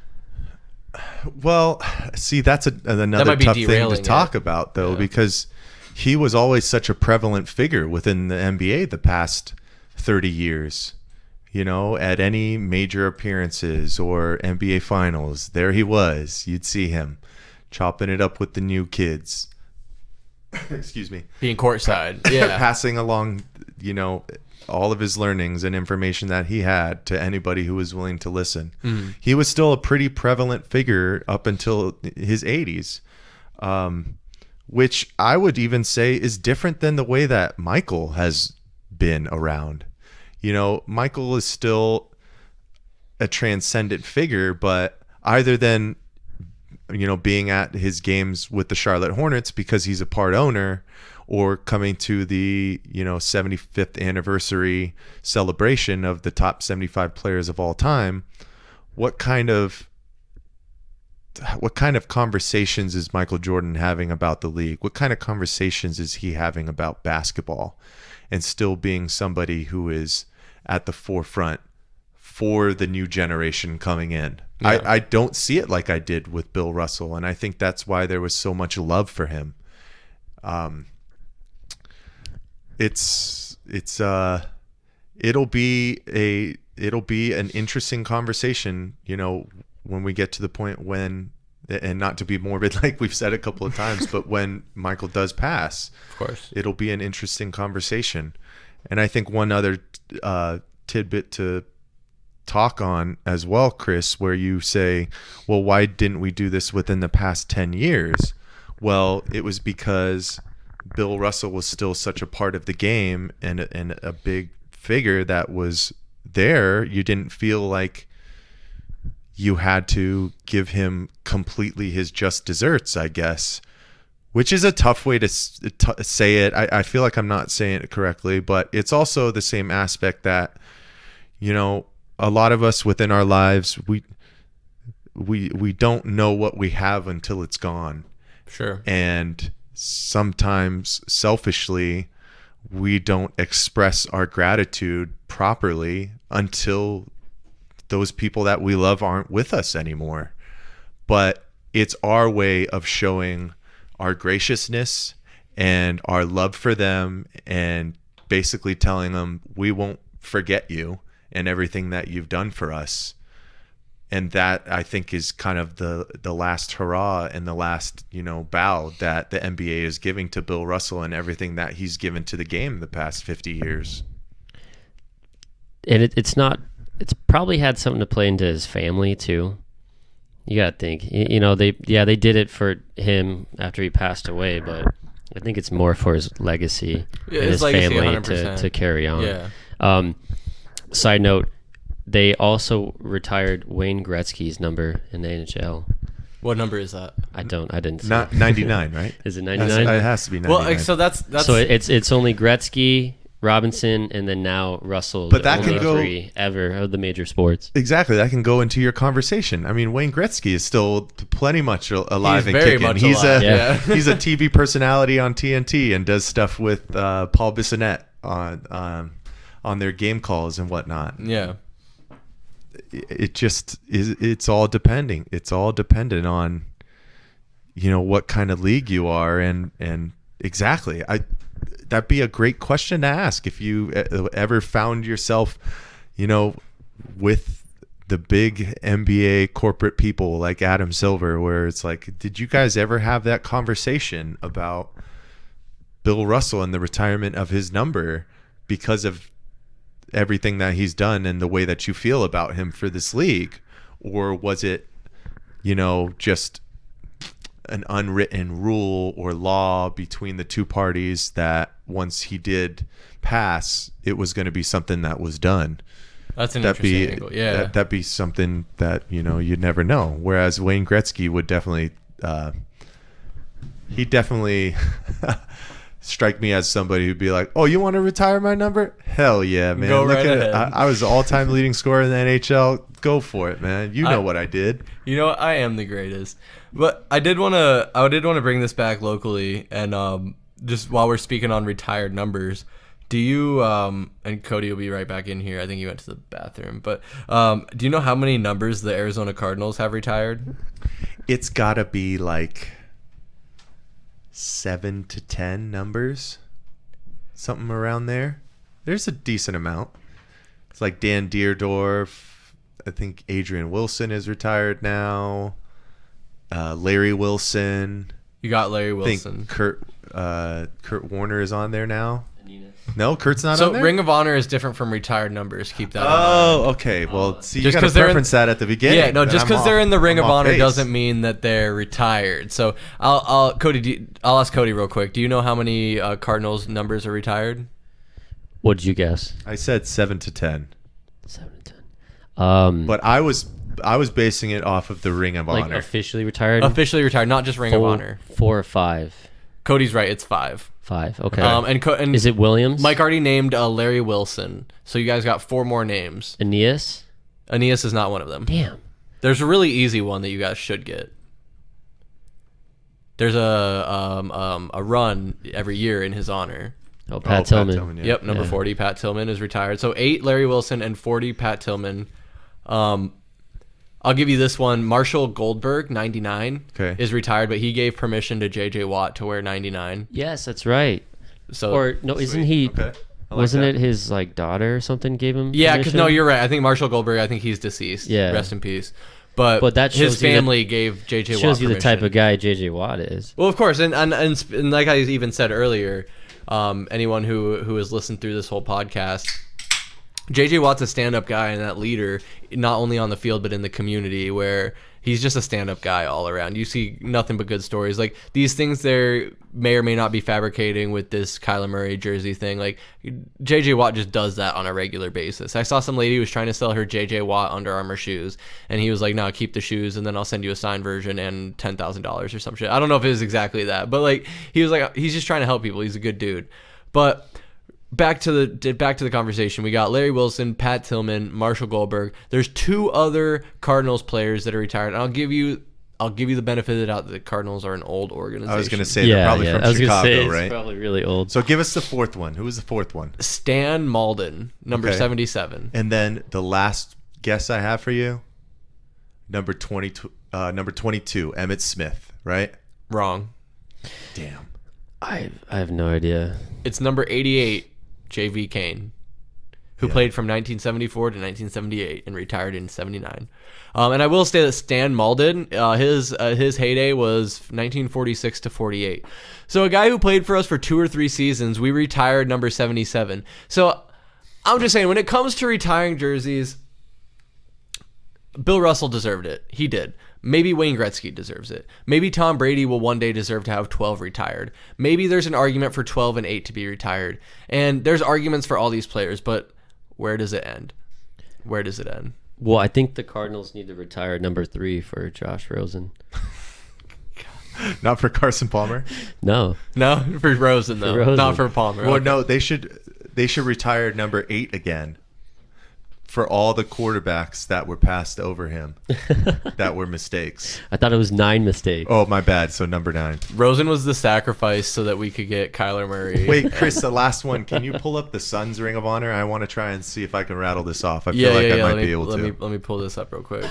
Well, see, that's another tough thing to talk about, though, because he was always such a prevalent figure within the NBA the past 30 years. You know, at any major appearances or NBA finals, there he was. You'd see him chopping it up with the new kids. Excuse me. Being courtside. Yeah. Passing along, all of his learnings and information that he had to anybody who was willing to listen. Mm-hmm. He was still a pretty prevalent figure up until his 80s, which I would even say is different than the way that Michael has been around. Michael is still a transcendent figure, but either than being at his games with the Charlotte Hornets because he's a part owner, or coming to the 75th anniversary celebration of the top 75 players of all time, what kind of conversations is Michael Jordan having about the league? What kind of conversations is he having about basketball, and still being somebody who is at the forefront for the new generation coming in. Yeah. I don't see it like I did with Bill Russell, and I think that's why there was so much love for him. It'll be an interesting conversation, when we get to the point when, and not to be morbid like we've said a couple of times, but when Michael does pass, Of course. it'll be an interesting conversation. And I think one other tidbit to talk on as well, Chris, where you say, well, why didn't we do this within the past 10 years? Well, it was because Bill Russell was still such a part of the game and a big figure that was there. You didn't feel like you had to give him completely his just desserts, I guess, which is a tough way to say it. I feel like I'm not saying it correctly, but it's also the same aspect that, a lot of us within our lives, we don't know what we have until it's gone. Sure. And sometimes selfishly, we don't express our gratitude properly until those people that we love aren't with us anymore. But it's our way of showing our graciousness and our love for them, and basically telling them we won't forget you and everything that you've done for us. And that, I think, is kind of the last hurrah and the last, bow that the NBA is giving to Bill Russell and everything that he's given to the game the past 50 years. And it's probably had something to play into his family too. You got to think, they did it for him after he passed away, but I think it's more for his legacy and his legacy, family 100%. to carry on. Yeah. Side note, they also retired Wayne Gretzky's number in the NHL. What number is that? I didn't see. Not 99, right? Is it 99? It has to be 99. Well, so that's So it's only Gretzky, Robinson, and then now Russell. But the that can only go- three ever of the major sports. Exactly. That can go into your conversation. I mean, Wayne Gretzky is still plenly much alive He's and very kicking. much He's alive, a yeah. he's a TV personality on TNT and does stuff with Paul Bissonnette on their game calls and whatnot. Yeah. It just is. It's all dependent on what kind of league you are, and exactly. That'd be a great question to ask if you ever found yourself, with the big NBA corporate people like Adam Silver, where it's like, did you guys ever have that conversation about Bill Russell and the retirement of his number because of everything that he's done and the way that you feel about him for this league? Or was it, just an unwritten rule or law between the two parties that once he did pass, it was going to be something that was done? That's an interesting angle. Yeah. That'd be something that, you'd never know. Whereas Wayne Gretzky would definitely, he definitely strike me as somebody who'd be like, oh, you want to retire my number? Hell yeah, man. Go Look right at ahead. it. I was the all-time leading scorer in the NHL. Go for it, man. You know what I did. I am the greatest. But I did want to bring this back locally, and just while we're speaking on retired numbers, do you and Cody will be right back in here. I think he went to the bathroom. But do you know how many numbers the Arizona Cardinals have retired? It's got to be like 7 to 10 numbers, something around there. There's a decent amount. It's like Dan Deerdorf. I think Adrian Wilson is retired now. Larry Wilson. You got Larry I Wilson. think Kurt Warner is on there now. No, Kurt's not So on there? Ring of Honor is different from retired numbers. Keep that in mind. Oh, okay. Well, see, you Just got to 'cause they're in- preference that at the beginning. Yeah, no, then just I'm because they're in the Ring I'm of off Honor base. doesn't mean that they're retired. So I'll Cody, I'll ask Cody real quick. Do you know how many Cardinals numbers are retired? What did you guess? I said 7 to 10. 7 to 10. But I was basing it off of the Ring of Like Honor. officially retired? Officially retired, not just Ring of Honor. 4 or 5. Cody's right. It's 5. 5. Okay. And Is it Williams? Mike already named Larry Wilson, so you guys got 4 more names. Aeneas? Aeneas is not one of them. Damn. There's a really easy one that you guys should get. There's a run every year in his honor. Oh, Pat Tillman. yeah. Yep, number Yeah. 40, Pat Tillman is retired. So 8, Larry Wilson, and 40, Pat Tillman I'll give you this one. Marshall Goldberg, 99, is retired, but he gave permission to J.J. Watt to wear 99. Yes, that's right. So Or no, isn't he? Okay. I like Wasn't that. it his like daughter or something gave him? yeah, because permission? you're right. I think Marshall Goldberg. I think he's deceased. Yeah. Rest in peace. But that his shows you that- family gave J.J. Watt shows you the type permission. of guy J.J. Watt is. Well, of course, and like I even said earlier, anyone who has listened through this whole podcast, J.J. Watt's a stand-up guy and that leader, not only on the field but in the community, where he's just a stand-up guy all around. You see nothing but good stories. Like these things, there may or may not be fabricating with this Kyler Murray jersey thing. Like J.J. Watt just does that on a regular basis. I saw some lady who was trying to sell her J.J. Watt Under Armour shoes, and he was like, "No, keep the shoes, and then I'll send you a signed version and $10,000 or some shit." I don't know if it was exactly that, but like he was like, he's just trying to help people. He's a good dude. But back to the conversation. We got Larry Wilson, Pat Tillman, Marshall Goldberg. There's 2 other Cardinals players that are retired. And I'll give you the benefit of the doubt that the Cardinals are an old organization. I was going to say they're probably from I was gonna Chicago, say, right? It's probably really old. So give us the 4th one. Who was the 4th one? Stan Malden, number Okay. 77. And then the last guess I have for you, number 22, Emmitt Smith, right? Wrong. Damn. I have no idea. It's number 88, J.V. Kane, who played from 1974 to 1978 and retired in 79. And I will say that Stan Malden, his heyday was 1946 to 48. So a guy who played for us for 2 or 3 seasons, we retired number 77. So I'm just saying, when it comes to retiring jerseys, Bill Russell deserved it. He did. Maybe Wayne Gretzky deserves it. Maybe Tom Brady will one day deserve to have 12 retired. Maybe there's an argument for 12 and 8 to be retired. And there's arguments for all these players, but where does it end? Where does it end? Well, I think the Cardinals need to retire number 3 for Josh Rosen. Not for Carson Palmer. No. No, for Rosen though, Rosen. not for Palmer. Well, Okay. no, they should retire number 8 again for all the quarterbacks that were passed over him that were mistakes. I thought it was 9 mistakes. Oh, my bad. So number 9. Rosen was the sacrifice so that we could get Kyler Murray. Wait, Chris, the last one. Can you pull up the Suns Ring of Honor? I want to try and see if I can rattle this off. I feel like I might be able to. Let me pull this up real quick.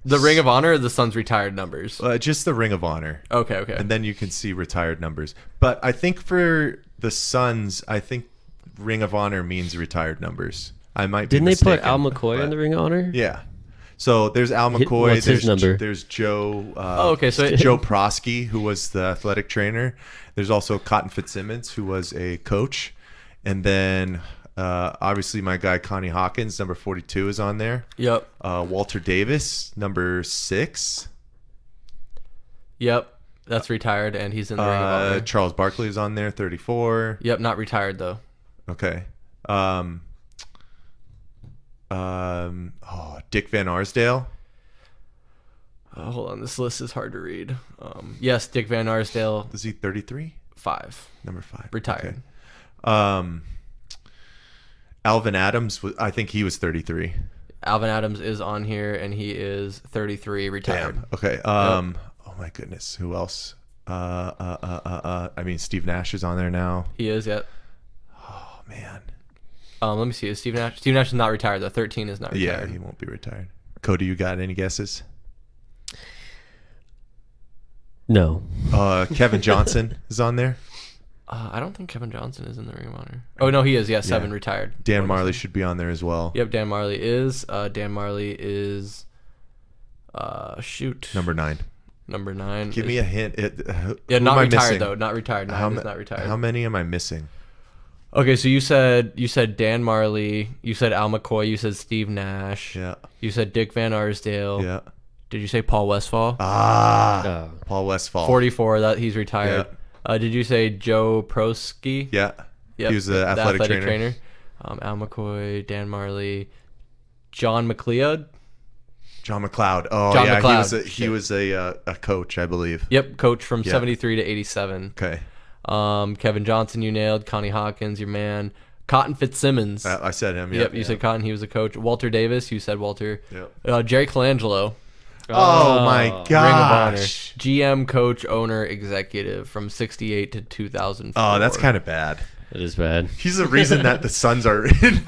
The Ring of Honor or the Suns retired numbers? Just the Ring of Honor. Okay. And then you can see retired numbers. But I think for the Suns, I think Ring of Honor means retired numbers. I might be Didn't they mistaken, put Al McCoy in the Ring of Honor? Yeah. So there's Al McCoy. What's his number? There's Joe. okay, so Joe Prosky, who was the athletic trainer. There's also Cotton Fitzsimmons, who was a coach, and then obviously my guy Connie Hawkins, number 42, is on there. Yep. Walter Davis, number 6. Yep. That's retired, and he's in the Ring of Honor. Charles Barkley is on there, 34. Yep, not retired though. Okay. Dick Van Arsdale. Hold on, this list is hard to read. Yes, Dick Van Arsdale, Is he 33? 5, Number 5. retired. Okay. Alvin Adams, I think he was 33. Alvin Adams is on here, and he is 33, retired. Damn. Okay. Oh my goodness. Who else? I mean, Steve Nash is on there now. He is, yep. Oh man. Let me see. Is Steve Nash? Steve Nash is not retired though. 13 is not Yeah, retired. he won't be retired. Cody, you got any guesses? No. Kevin Johnson is on there. I don't think Kevin Johnson is in the Ring of Honor. Oh no, he is. Yeah, 7 retired. Dan Marley should be on there as well. Yep, Dan Marley is. Dan Marley is. Shoot. Number 9. Number 9. Give me a hint. Yeah, who not am I retired missing? though. Not retired. 9 is not retired. How many am I missing? Okay, so you said Dan Marley. You said Al McCoy. You said Steve Nash. Yeah. You said Dick Van Arsdale. Yeah. Did you say Paul Westphal? Paul Westphal. 44. That he's retired. Did you say Joe Prosky? Yeah. Yep, He was the athletic trainer. Al McCoy, Dan Marley, John McLeod. John McLeod. Oh, John yeah. McLeod. He was a coach, I believe. Yep, coach from 73 to 87. Okay. Kevin Johnson, you nailed. Connie Hawkins, your man. Cotton Fitzsimmons. I said him. Yep, you said Cotton. He was a coach. Walter Davis, you said Walter. Yep. Jerry Colangelo. Oh my Ring of Honor. gosh. GM, coach, owner, executive from 68 to 2004. Oh, that's kind of bad. It is bad. He's the reason that the Suns are in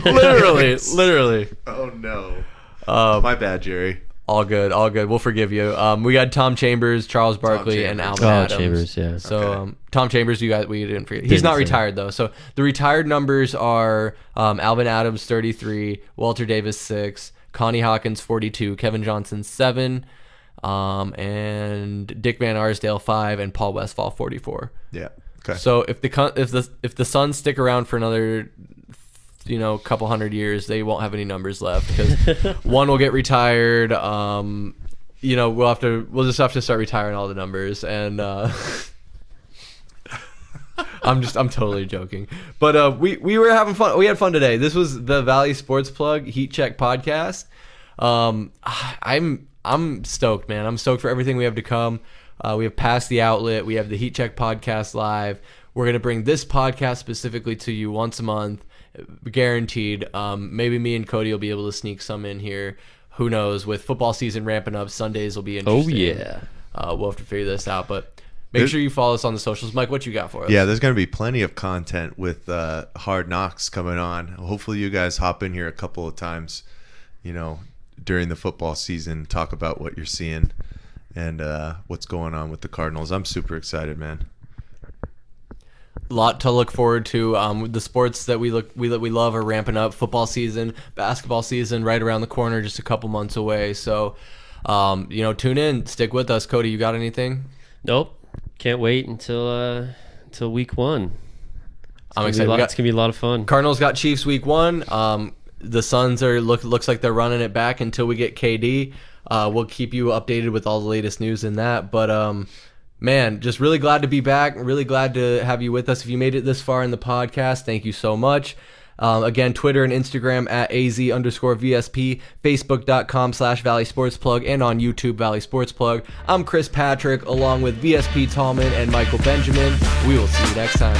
literally. Oh no. My bad, Jerry. All good. We'll forgive you. We got Tom Chambers, Charles Barkley, and Alvin Adams. Chambers, yeah. So Okay. Tom Chambers, we didn't forget. He's not retired though. So the retired numbers are Alvin Adams 33, Walter Davis 6, Connie Hawkins 42, Kevin Johnson 7, and Dick Van Arsdale 5, and Paul Westphal 44. Yeah. Okay. So if the Suns stick around for another couple hundred years, they won't have any numbers left because one will get retired. We'll just have to start retiring all the numbers, and I'm totally joking. But we were having fun. We had fun today. This was the Valley Sports Plug Heat Check podcast. I'm stoked, man. I'm stoked for everything we have to come. We have Past the Outlet. We have the Heat Check podcast live. We're going to bring this podcast specifically to you once a month, guaranteed. Maybe me and Cody will be able to sneak some in here. Who knows? With football season ramping up, Sundays will be interesting. Oh, yeah. We'll have to figure this out, but make sure you follow us on the socials. Mike, what you got for us? Yeah, there's going to be plenty of content with Hard Knocks coming on. Hopefully you guys hop in here a couple of times, during the football season, talk about what you're seeing and what's going on with the Cardinals. I'm super excited, man. A lot to look forward to. The sports that we love are ramping up. Football season, basketball season, right around the corner, just a couple months away. So, tune in, stick with us. Cody, you got anything? Nope. Can't wait until week 1. I'm excited. It's gonna be a lot of fun. Cardinals got Chiefs week 1. The Suns looks like they're running it back until we get KD. We'll keep you updated with all the latest news in that. But man, just really glad to be back. Really glad to have you with us. If you made it this far in the podcast, thank you so much. Again, Twitter and Instagram at AZ_VSP, Facebook.com/Valley Sports Plug, and on YouTube, Valley Sports Plug. I'm Chris Patrick, along with VSP Tallman and Michael Benjamin. We will see you next time.